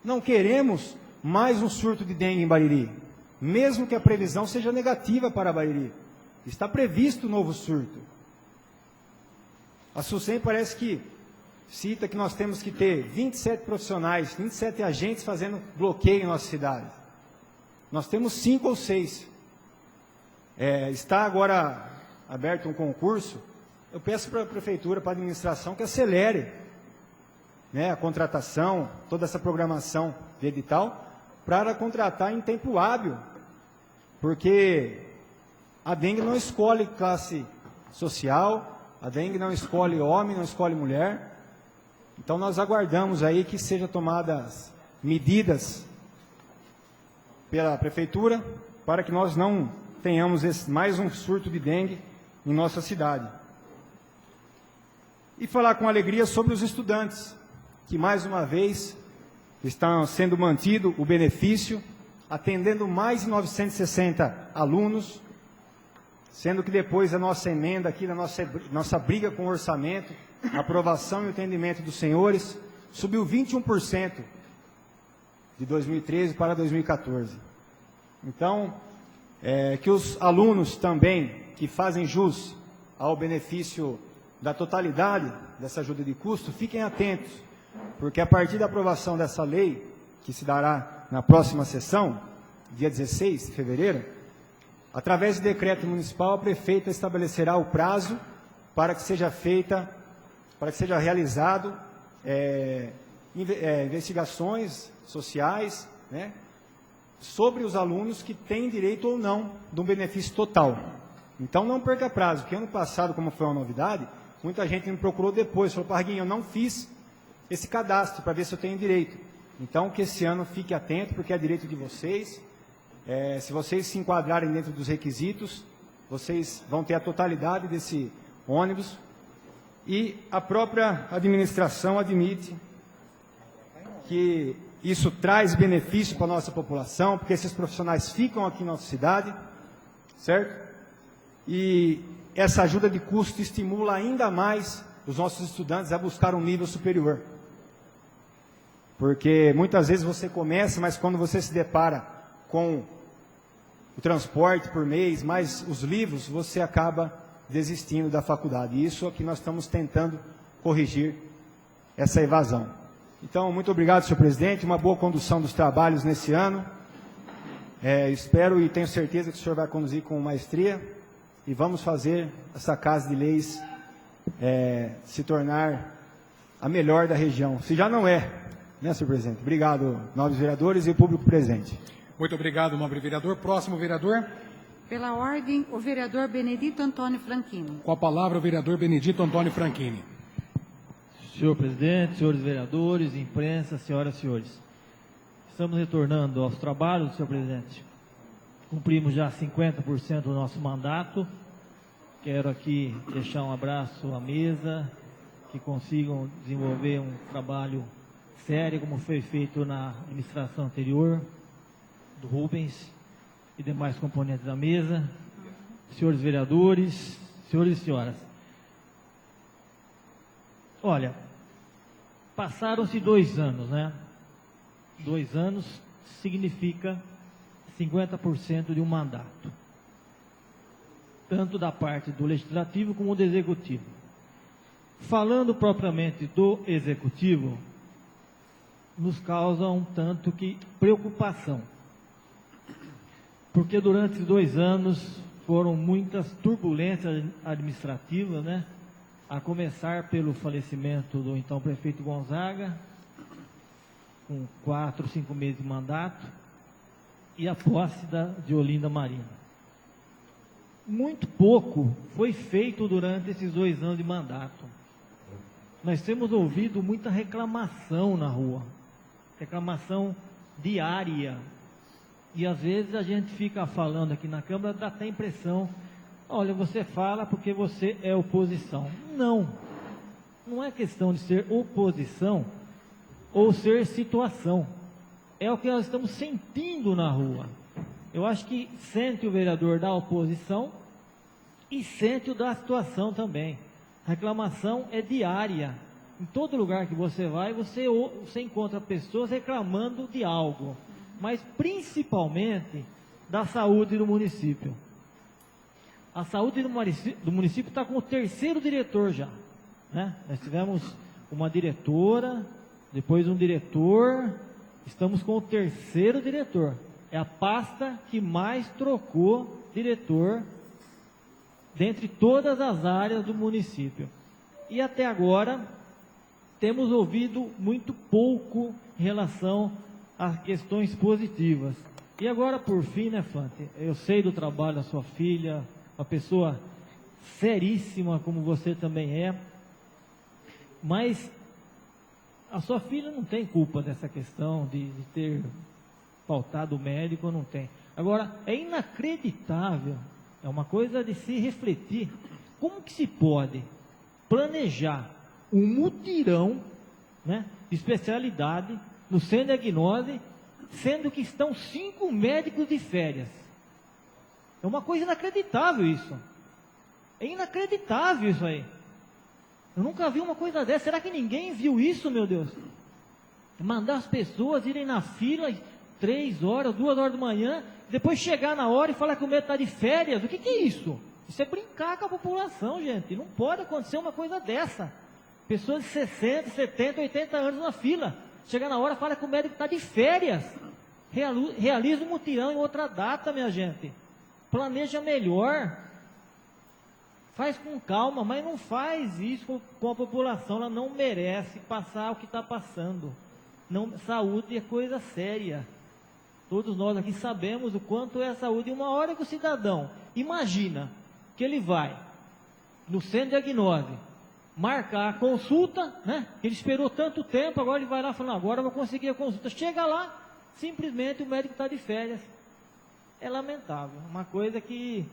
Não queremos mais um surto de dengue em Bariri, mesmo que a previsão seja negativa para Bariri. Está previsto um novo surto. A SUSEM parece que cita que nós temos que ter 27 profissionais, 27 agentes fazendo bloqueio em nossa cidade. Nós temos 5 ou 6. Está agora aberto um concurso. Eu peço para a prefeitura, para a administração, que acelere, né, a contratação, toda essa programação de edital, para contratar em tempo hábil, porque a dengue não escolhe classe social, a dengue não escolhe homem, não escolhe mulher. Então nós aguardamos aí que sejam tomadas medidas pela prefeitura para que nós não tenhamos mais um surto de dengue em nossa cidade. E falar com alegria sobre os estudantes, que mais uma vez estão sendo mantido o benefício, atendendo mais de 960 alunos, sendo que depois a nossa emenda aqui, da nossa briga com o orçamento, a aprovação e o entendimento dos senhores, subiu 21% de 2013 para 2014. Então, que os alunos também, que fazem jus ao benefício da totalidade dessa ajuda de custo, fiquem atentos, porque a partir da aprovação dessa lei, que se dará na próxima sessão, dia 16 de fevereiro, através de decreto municipal, a prefeita estabelecerá o prazo para que seja realizado investigações sociais, né, sobre os alunos que têm direito ou não de um benefício total. Então não perca prazo, porque ano passado, como foi uma novidade, muita gente me procurou depois, falou: Parguinho, eu não fiz esse cadastro para ver se eu tenho direito. Então que esse ano fique atento, porque é direito de vocês. Se vocês se enquadrarem dentro dos requisitos, vocês vão ter a totalidade desse ônibus. E a própria administração admite que Isso traz benefício para a nossa população, porque esses profissionais ficam aqui na nossa cidade, certo? E essa ajuda de custo estimula ainda mais os nossos estudantes a buscar um nível superior. Porque muitas vezes você começa, mas quando você se depara com o transporte por mês, mais os livros, você acaba desistindo da faculdade. E isso é que nós estamos tentando corrigir, essa evasão. Então, muito obrigado, senhor presidente, uma boa condução dos trabalhos nesse ano. Espero e tenho certeza que o senhor vai conduzir com maestria e vamos fazer essa Casa de Leis se tornar a melhor da região. Se já não é, né, senhor presidente? Obrigado, nobres vereadores e o público presente. Muito obrigado, nobre vereador. Próximo vereador. Pela ordem, o vereador Benedito Antônio Franquino. Com a palavra, o vereador Benedito Antônio Franchini. Senhor presidente, senhores vereadores, imprensa, senhoras e senhores. Estamos retornando aos trabalhos, senhor presidente. Cumprimos já 50% do nosso mandato. Quero aqui deixar um abraço à mesa, que consigam desenvolver um trabalho sério, como foi feito na administração anterior, do Rubens e demais componentes da mesa. Senhores vereadores, senhores e senhoras. Olha, passaram-se 2 anos, né? 2 anos significa 50% de um mandato, tanto da parte do Legislativo como do Executivo. Falando propriamente do Executivo, nos causa um tanto que preocupação, porque durante 2 anos foram muitas turbulências administrativas, né? A começar pelo falecimento do então prefeito Gonzaga, com 4, 5 meses de mandato, e a posse de Olinda Marina. Muito pouco foi feito durante esses 2 anos de mandato. Nós temos ouvido muita reclamação na rua, reclamação diária, e às vezes a gente fica falando aqui na Câmara, dá até a impressão: olha, você fala porque você é oposição. Não, não é questão de ser oposição ou ser situação. É o que nós estamos sentindo na rua. Eu acho que sente o vereador da oposição e sente o da situação também. A reclamação é diária. Em todo lugar que você vai, você encontra pessoas reclamando de algo, mas principalmente da saúde do município. A saúde do município está com o 3º diretor já, né? Nós tivemos uma diretora, depois um diretor, estamos com o 3º diretor. É a pasta que mais trocou diretor dentre todas as áreas do município. E até agora temos ouvido muito pouco em relação a questões positivas. E agora, por fim, né, Fante? Eu sei do trabalho da sua filha, uma pessoa seríssima como você também é, mas a sua filha não tem culpa dessa questão de ter faltado o médico, não tem. Agora, é inacreditável, é uma coisa de se refletir, como que se pode planejar um mutirão, né, de especialidade no centro de diagnose, sendo que estão 5 médicos de férias. É uma coisa inacreditável isso. É inacreditável isso aí. Eu nunca vi uma coisa dessa. Será que ninguém viu isso, meu Deus? Mandar as pessoas irem na fila 3 horas, 2 horas da manhã, depois chegar na hora e falar que o médico está de férias. O que é isso? Isso é brincar com a população, gente. Não pode acontecer uma coisa dessa. Pessoas de 60, 70, 80 anos na fila. Chegar na hora e fala que o médico está de férias. Realiza um mutirão em outra data, minha gente. Planeja melhor, faz com calma, mas não faz isso com a população. Ela não merece passar o que está passando. Não, saúde é coisa séria. Todos nós aqui sabemos o quanto é a saúde. E uma hora que o cidadão imagina que ele vai no centro de diagnose marcar a consulta, né? Ele esperou tanto tempo, agora ele vai lá falando, agora eu vou conseguir a consulta. Chega lá, simplesmente o médico está de férias. É lamentável, uma coisa que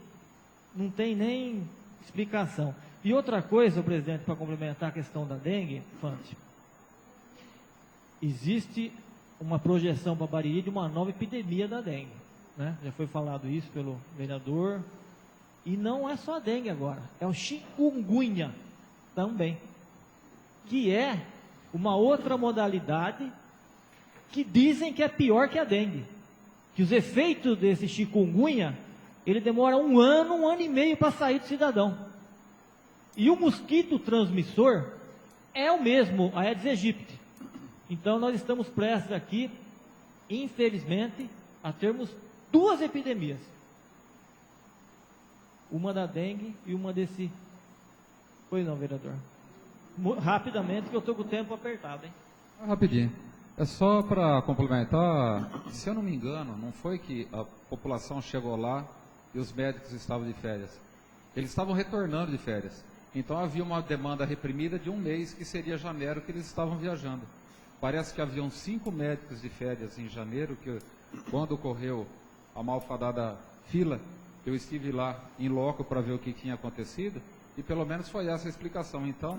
não tem nem explicação. E outra coisa, presidente, para complementar a questão da dengue, Fante, existe uma projeção para Bariri de uma nova epidemia da dengue, né? Já foi falado isso pelo vereador. E não é só a dengue agora, é o chikungunya também, que é uma outra modalidade que dizem que é pior que a dengue, que os efeitos desse chikungunya, ele demora 1 ano, 1 ano e meio para sair do cidadão. E o mosquito transmissor é o mesmo, a Aedes aegypti. Então nós estamos prestes aqui, infelizmente, a termos 2 epidemias. Uma da dengue e uma desse... Pois não, vereador. Rapidamente, que eu estou com o tempo apertado, hein? Rapidinho. É só para complementar, se eu não me engano, não foi que a população chegou lá e os médicos estavam de férias. Eles estavam retornando de férias. Então havia uma demanda reprimida de 1 mês, que seria janeiro, que eles estavam viajando. Parece que haviam 5 médicos de férias em janeiro, que quando ocorreu a malfadada fila, eu estive lá em loco para ver o que tinha acontecido, e pelo menos foi essa a explicação. Então,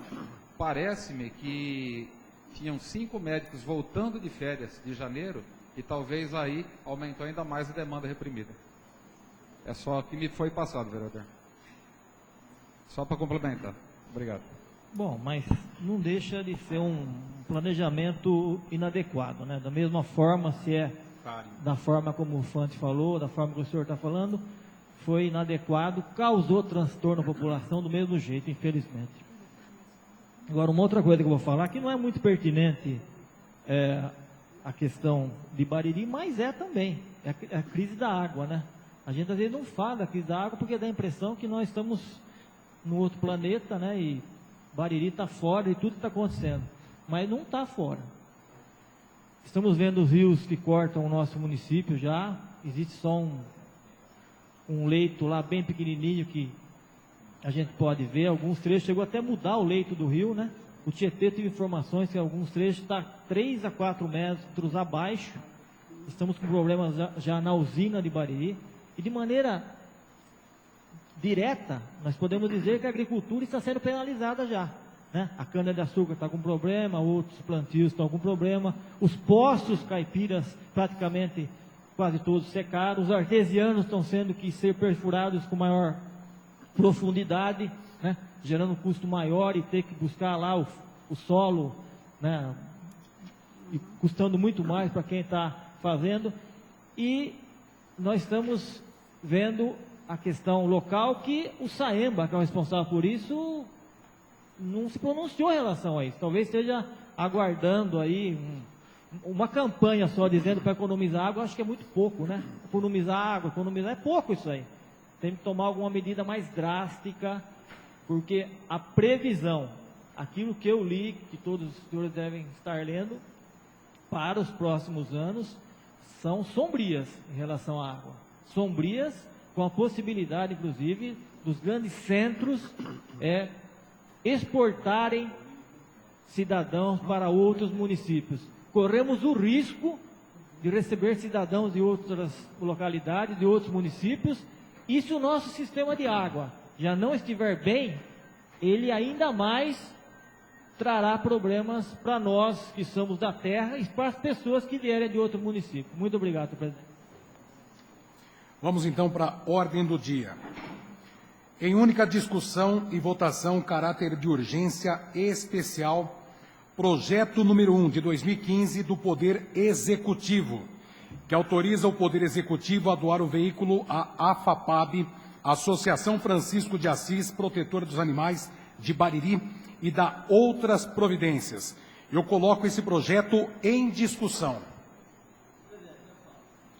parece-me que tinham 5 médicos voltando de férias de janeiro, e talvez aí aumentou ainda mais a demanda reprimida. É só o que me foi passado, vereador. Só para complementar. Obrigado. Bom, mas não deixa de ser um planejamento inadequado, né? Da mesma forma, se é da forma como o Fante falou, da forma que o senhor está falando, foi inadequado, causou transtorno à população do mesmo jeito, infelizmente. Agora, uma outra coisa que eu vou falar, que não é muito pertinente a questão de Bariri, mas é também, é a crise da água, né? A gente às vezes não fala da crise da água porque dá a impressão que nós estamos no outro planeta, né? E Bariri está fora de tudo que está acontecendo, mas não está fora. Estamos vendo os rios que cortam o nosso município já, existe só um leito lá bem pequenininho que a gente pode ver, alguns trechos, chegou até mudar o leito do rio, né? O Tietê teve informações que alguns trechos está 3 a 4 metros abaixo. Estamos com problemas já na usina de Bariri, e de maneira direta, nós podemos dizer que a agricultura está sendo penalizada já, né? A cana-de-açúcar está com problema, outros plantios estão com problema, os poços caipiras praticamente quase todos secaram, os artesianos estão sendo que ser perfurados com maior profundidade, né? Gerando um custo maior e ter que buscar lá o solo, né? E custando muito mais para quem está fazendo. E nós estamos vendo a questão local que o Saemba, que é o responsável por isso, não se pronunciou em relação a isso. Talvez esteja aguardando aí uma campanha só dizendo para economizar água. Acho que é muito pouco, né? Economizar água, economizar é pouco isso aí. Tem que tomar alguma medida mais drástica, porque a previsão, aquilo que eu li, que todos os senhores devem estar lendo, para os próximos anos, são sombrias em relação à água. Sombrias, com a possibilidade, inclusive, dos grandes centros exportarem cidadãos para outros municípios. Corremos o risco de receber cidadãos de outras localidades, de outros municípios, e se o nosso sistema de água já não estiver bem, ele ainda mais trará problemas para nós que somos da terra e para as pessoas que vierem de outro município. Muito obrigado, presidente. Vamos então para a ordem do dia. Em única discussão e votação, caráter de urgência especial, projeto número 1 de 2015 do Poder Executivo, que autoriza o Poder Executivo a doar o veículo à AFAPAB, Associação Francisco de Assis, Protetora dos Animais de Bariri, e dá outras providências. Eu coloco esse projeto em discussão.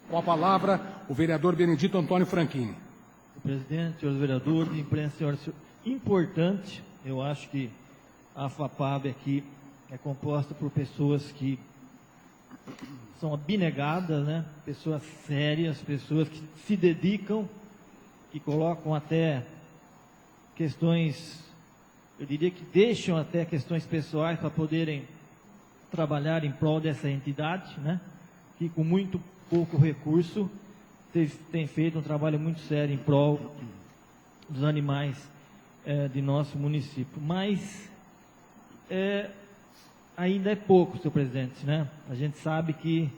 Com a palavra, o vereador Benedito Antônio Franchini. Presidente, senhores vereadores, imprensa, senhores, importante, eu acho que a AFAPAB aqui é composta por pessoas que são abnegadas, né? Pessoas sérias, pessoas que se dedicam, que colocam até questões, eu diria que deixam até questões pessoais para poderem trabalhar em prol dessa entidade, né? Que com muito pouco recurso tem feito um trabalho muito sério em prol dos animais de nosso município. Mas ainda é pouco, senhor presidente, né? A gente sabe que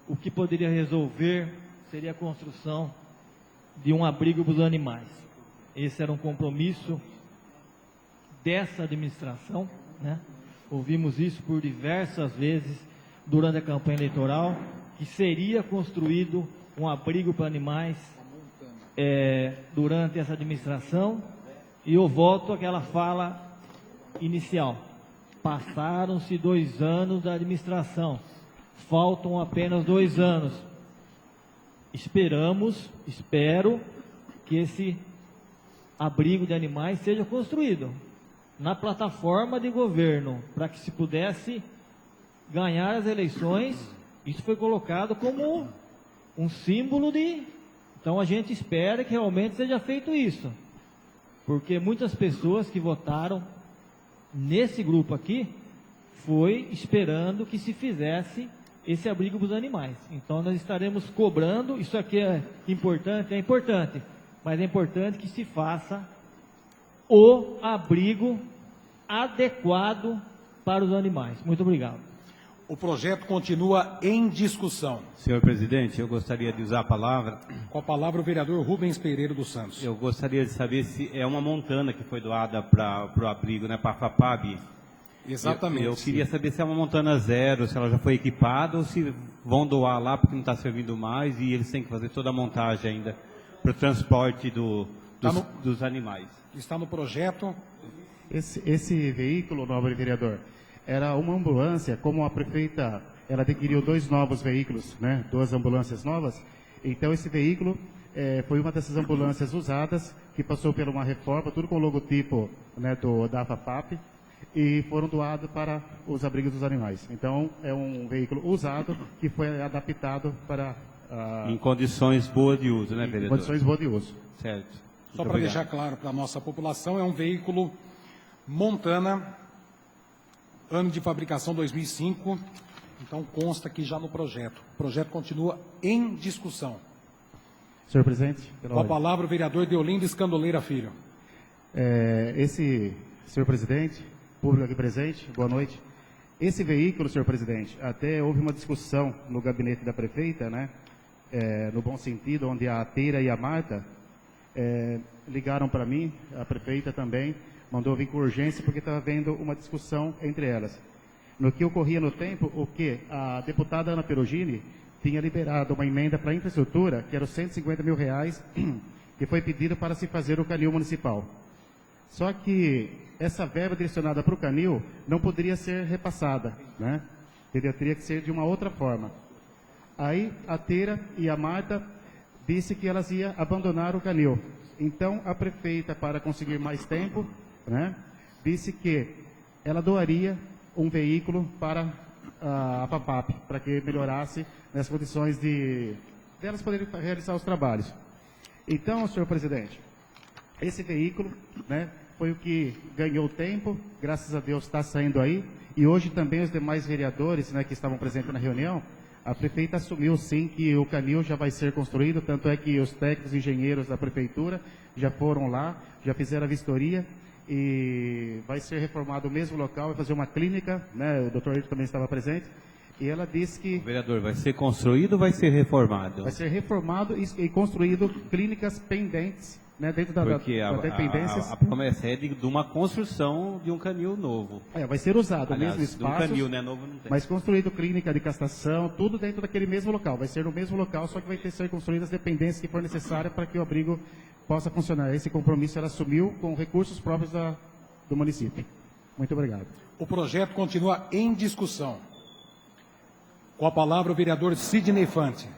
o que poderia resolver seria a construção de um abrigo para os animais. Esse era um compromisso dessa administração, né? Ouvimos isso por diversas vezes durante a campanha eleitoral, que seria construído um abrigo para animais durante essa administração, e eu volto àquela fala inicial. Passaram-se 2 anos da administração, faltam apenas 2 anos. Espero que esse abrigo de animais seja construído na plataforma de governo, para que se pudesse ganhar as eleições. Isso foi colocado como um símbolo de... Então a gente espera que realmente seja feito isso, porque muitas pessoas que votaram nesse grupo aqui foi esperando que se fizesse esse abrigo para os animais. Então nós estaremos cobrando. Isso aqui é importante, mas é importante que se faça o abrigo adequado para os animais. Muito obrigado. O projeto continua em discussão. Senhor presidente, eu gostaria de usar a palavra. Com a palavra o vereador Rubens Pereira dos Santos. Eu gostaria de saber se é uma montana que foi doada para o abrigo, né, para a FAPAB. Exatamente. Eu queria saber se é uma montana zero, se ela já foi equipada, ou se vão doar lá porque não está servindo mais e eles têm que fazer toda a montagem ainda para o transporte dos animais. Está no projeto. Esse veículo, nobre vereador, era uma ambulância. Como a prefeita, ela adquiriu 2 novos veículos, né, 2 ambulâncias novas. Então esse veículo foi uma dessas ambulâncias usadas, que passou por uma reforma, tudo com o logotipo, né, da FAPAP, e foram doados para os abrigos dos animais. Então é um veículo usado que foi adaptado para... em condições boas de uso, né, vereador? Em condições boas de uso. Certo. Só para deixar claro para a nossa população, é um veículo Montana, ano de fabricação 2005, então consta aqui já no projeto. O projeto continua em discussão. Senhor presidente, Com a palavra o vereador Deolindo Escandoleira Filho. Senhor presidente, público aqui presente, boa noite. Esse veículo, senhor presidente, até houve uma discussão no gabinete da prefeita, né, no bom sentido, onde a Teira e a Marta ligaram para mim, a prefeita também, mandou vir com urgência, porque estava havendo uma discussão entre elas. No que ocorria no tempo, a deputada Ana Perugini tinha liberado uma emenda para a infraestrutura, que era os R$150 mil, que foi pedido para se fazer o canil municipal. Só que essa verba direcionada para o canil não poderia ser repassada, né? Teria que ser de uma outra forma. Aí a Teira e a Marta disse que elas iam abandonar o canil. Então a prefeita, para conseguir mais tempo, né, disse que ela doaria um veículo para a FAPAP, para que melhorasse nas condições de elas poderem realizar os trabalhos. Então, senhor presidente, esse veículo, né, foi o que ganhou tempo, graças a Deus está saindo aí, e hoje também os demais vereadores, né, que estavam presentes na reunião, a prefeita assumiu sim que o canil já vai ser construído, tanto é que os técnicos e engenheiros da prefeitura já foram lá, já fizeram a vistoria, e vai ser reformado o mesmo local, vai fazer uma clínica, né, o doutor Ayrton também estava presente, e ela disse que... Vereador, vai ser construído ou vai ser reformado? Vai ser reformado e construído clínicas pendentes, né, dentro da dependências. A promessa é de uma construção de um canil novo. Vai ser usado o Aliás, mesmo espaço, um canil, né, novo não tem. mas construído clínica de castração, tudo dentro daquele mesmo local. Vai ser no mesmo local, só que vai ter que ser construídas as dependências que for necessárias para que o abrigo possa funcionar. Esse compromisso ela assumiu com recursos próprios do município. Muito obrigado. O projeto continua em discussão. Com a palavra o vereador Sidney Fante.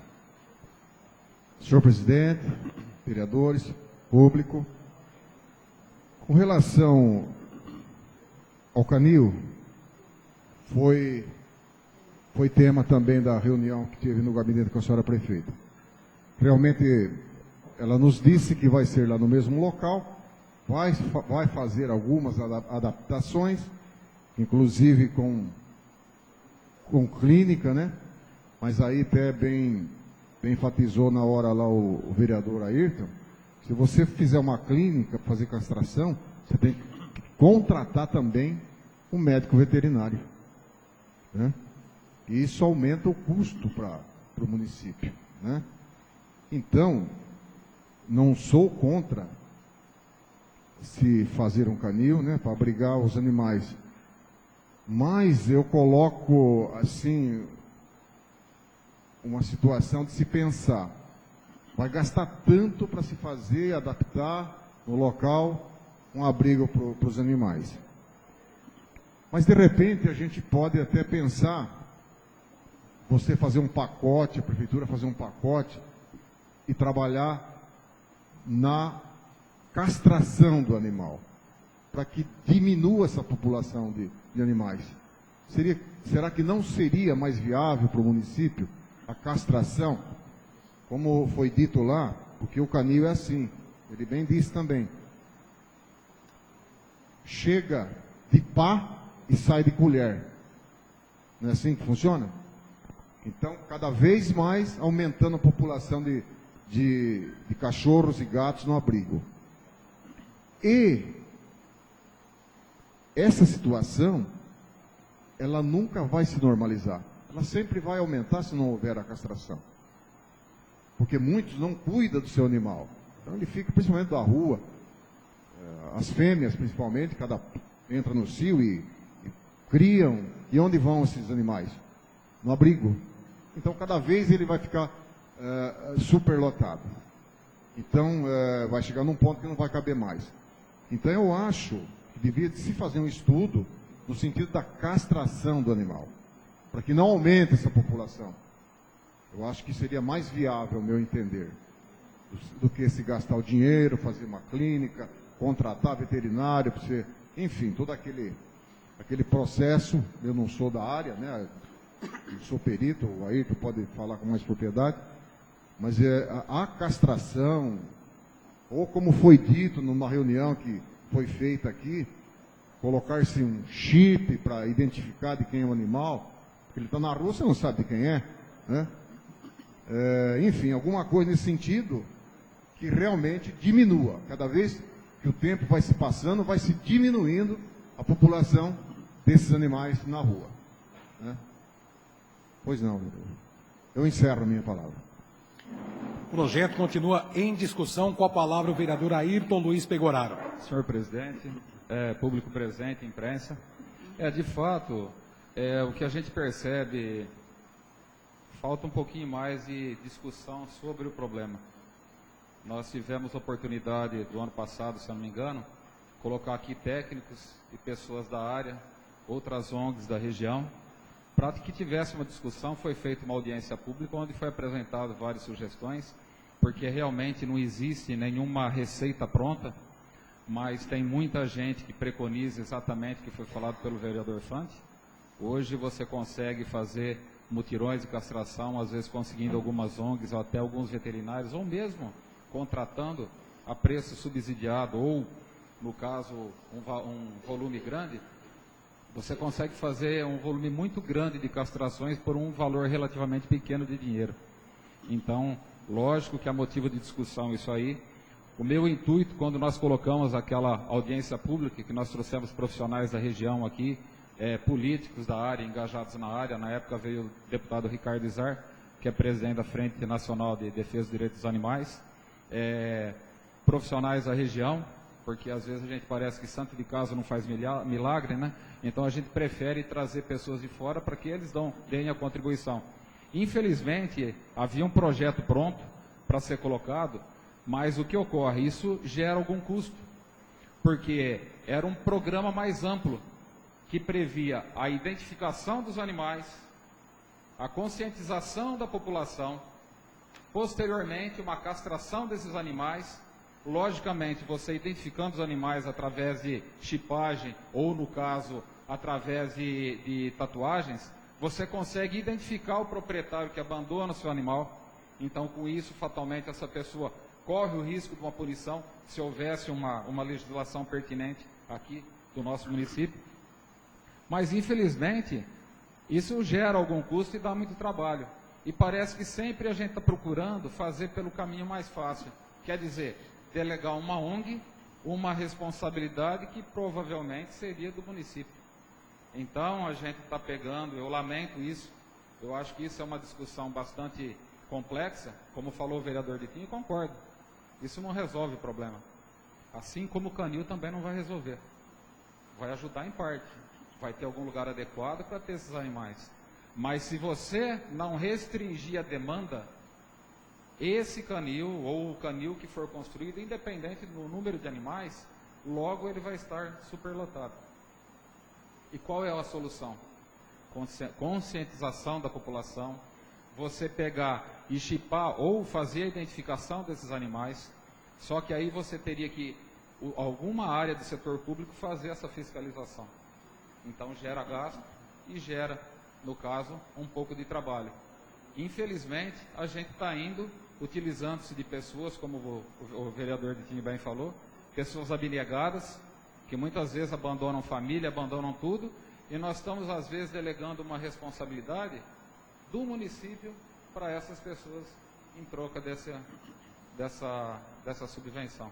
Senhor presidente, vereadores, público, com relação ao canil, foi tema também da reunião que teve no gabinete com a senhora prefeita. Realmente, ela nos disse que vai ser lá no mesmo local, vai fazer algumas adaptações, inclusive com clínica, né? Mas aí até bem enfatizou na hora lá o vereador Ayrton, se você fizer uma clínica para fazer castração, você tem que contratar também um médico veterinário. né? E isso aumenta o custo para o município, né? Então, não sou contra se fazer um canil, né, para abrigar os animais, mas eu coloco, assim, uma situação de se pensar, vai gastar tanto para se fazer, adaptar no local um abrigo para os animais. Mas, de repente, a gente pode até pensar, você fazer um pacote, a prefeitura fazer um pacote e trabalhar na castração do animal, para que diminua essa população de animais. Será que não seria mais viável para o município a castração? Como foi dito lá, porque o canil é assim, ele bem disse também. Chega de pá e sai de colher. Não é assim que funciona? Então, cada vez mais aumentando a população de cachorros e gatos no abrigo. E essa situação, ela nunca vai se normalizar. Ela sempre vai aumentar se não houver a castração. Porque muitos não cuidam do seu animal. Então ele fica principalmente da rua, as fêmeas principalmente, entra no cio e criam. E onde vão esses animais? No abrigo. Então cada vez ele vai ficar superlotado. Então vai chegar num ponto que não vai caber mais. Então eu acho que devia se fazer um estudo no sentido da castração do animal, para que não aumente essa população. Eu acho que seria mais viável, ao meu entender, do que se gastar o dinheiro, fazer uma clínica, contratar veterinário, para você, enfim, todo aquele processo. Eu não sou da área, né? Eu sou perito, o Ayrton pode falar com mais propriedade, mas a castração, ou como foi dito numa reunião que foi feita aqui, colocar-se um chip para identificar de quem é o animal, porque ele está na rua, você não sabe de quem é, né? Enfim, alguma coisa nesse sentido que realmente diminua. Cada vez que o tempo vai se passando, vai se diminuindo a população desses animais na rua, né? Pois não, eu encerro a minha palavra. O projeto continua em discussão. Com a palavra o vereador Ayrton Luiz Pegoraro. Senhor presidente, público presente, imprensa, de fato, o que a gente percebe, falta um pouquinho mais de discussão sobre o problema. Nós tivemos a oportunidade do ano passado, se eu não me engano, colocar aqui técnicos e pessoas da área, outras ONGs da região, para que tivesse uma discussão. Foi feita uma audiência pública, onde foi apresentado várias sugestões, porque realmente não existe nenhuma receita pronta, mas tem muita gente que preconiza exatamente o que foi falado pelo vereador Fante. Hoje você consegue fazer mutirões de castração, às vezes conseguindo algumas ONGs, ou até alguns veterinários, ou mesmo contratando a preço subsidiado, ou, no caso, um volume grande. Você consegue fazer um volume muito grande de castrações por um valor relativamente pequeno de dinheiro. Então, lógico que há motivo de discussão isso aí. O meu intuito, quando nós colocamos aquela audiência pública, que nós trouxemos profissionais da região aqui, políticos da área, engajados na área, na época veio o deputado Ricardo Izar, que é presidente da Frente Nacional de Defesa dos Direitos dos Animais, profissionais da região, porque às vezes a gente parece que santo de casa não faz milagre, né? Então a gente prefere trazer pessoas de fora para que eles deem a contribuição. Infelizmente, havia um projeto pronto para ser colocado, mas o que ocorre? Isso gera algum custo, porque era um programa mais amplo, que previa a identificação dos animais, a conscientização da população, posteriormente uma castração desses animais. Logicamente, você identificando os animais através de chipagem, ou no caso, através de tatuagens, você consegue identificar o proprietário que abandona o seu animal. Então, com isso, fatalmente, essa pessoa corre o risco de uma punição, se houvesse uma legislação pertinente aqui do nosso município. Mas, infelizmente, isso gera algum custo e dá muito trabalho. E parece que sempre a gente está procurando fazer pelo caminho mais fácil. Quer dizer, delegar uma ONG uma responsabilidade que provavelmente seria do município. Então, a gente está pegando, eu lamento isso, eu acho que isso é uma discussão bastante complexa, como falou o vereador Ditinho, e concordo. Isso não resolve o problema. Assim como o canil também não vai resolver. Vai ajudar em parte. Vai ter algum lugar adequado para ter esses animais. Mas se você não restringir a demanda, esse canil ou o canil que for construído, independente do número de animais, logo ele vai estar superlotado. E qual é a solução? Conscientização da população, você pegar e chipar ou fazer a identificação desses animais, só que aí você teria que, alguma área do setor público, fazer essa fiscalização. Então gera gasto e gera, no caso, um pouco de trabalho. Infelizmente, a gente está indo, utilizando-se de pessoas, como o vereador Ditinho bem falou, pessoas abnegadas, que muitas vezes abandonam família, abandonam tudo, e nós estamos, às vezes, delegando uma responsabilidade do município para essas pessoas em troca dessa subvenção.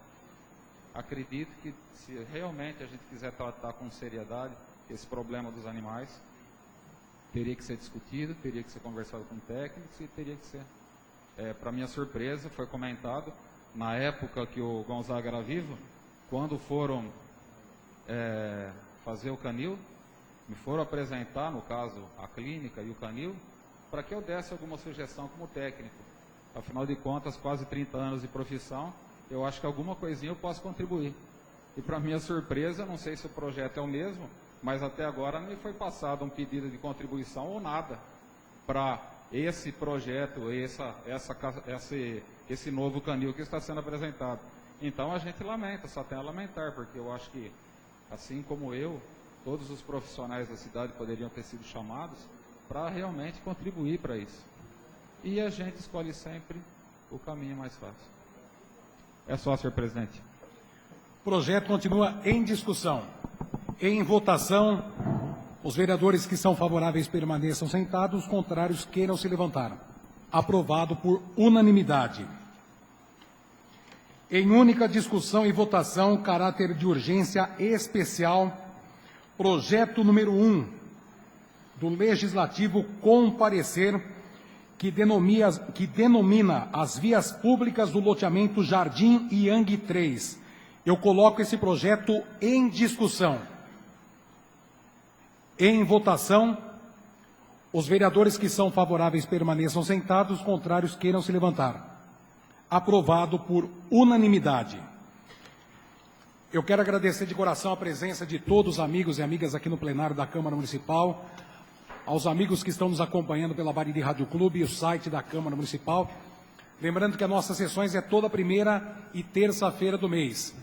Acredito que, se realmente a gente quiser tratar com seriedade esse problema dos animais, teria que ser discutido, teria que ser conversado com técnicos e teria que ser, para minha surpresa, foi comentado, na época que o Gonzaga era vivo, quando foram fazer o canil, me foram apresentar, no caso, a clínica e o canil, para que eu desse alguma sugestão como técnico. Afinal de contas, quase 30 anos de profissão, eu acho que alguma coisinha eu posso contribuir. E para minha surpresa, não sei se o projeto é o mesmo, mas até agora não me foi passado um pedido de contribuição ou nada para esse projeto, esse novo canil que está sendo apresentado. Então a gente lamenta, só tem a lamentar, porque eu acho que, assim como eu, todos os profissionais da cidade poderiam ter sido chamados para realmente contribuir para isso. E a gente escolhe sempre o caminho mais fácil. É só, senhor presidente. O projeto continua em discussão. Em votação, os vereadores que são favoráveis permaneçam sentados, os contrários queiram se levantar. Aprovado por unanimidade. Em única discussão e votação, caráter de urgência especial, projeto número 1 do Legislativo com parecer que denomina as vias públicas do loteamento Jardim Yang 3. Eu coloco esse projeto em discussão. Em votação, os vereadores que são favoráveis permaneçam sentados, os contrários queiram se levantar. Aprovado por unanimidade. Eu quero agradecer de coração a presença de todos os amigos e amigas aqui no plenário da Câmara Municipal, aos amigos que estão nos acompanhando pela Bariri Rádio Clube e o site da Câmara Municipal. Lembrando que as nossas sessões é toda primeira e terça-feira do mês.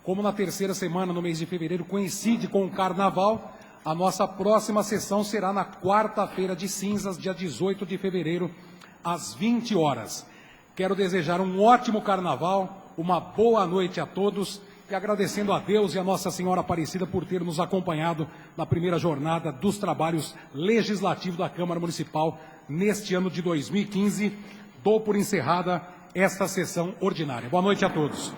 Como na terceira semana, no mês de fevereiro, coincide com o Carnaval, a nossa próxima sessão será na quarta-feira de cinzas, dia 18 de fevereiro, às 20 horas. Quero desejar um ótimo Carnaval, uma boa noite a todos e agradecendo a Deus e a Nossa Senhora Aparecida por ter nos acompanhado na primeira jornada dos trabalhos legislativos da Câmara Municipal neste ano de 2015. Dou por encerrada esta sessão ordinária. Boa noite a todos.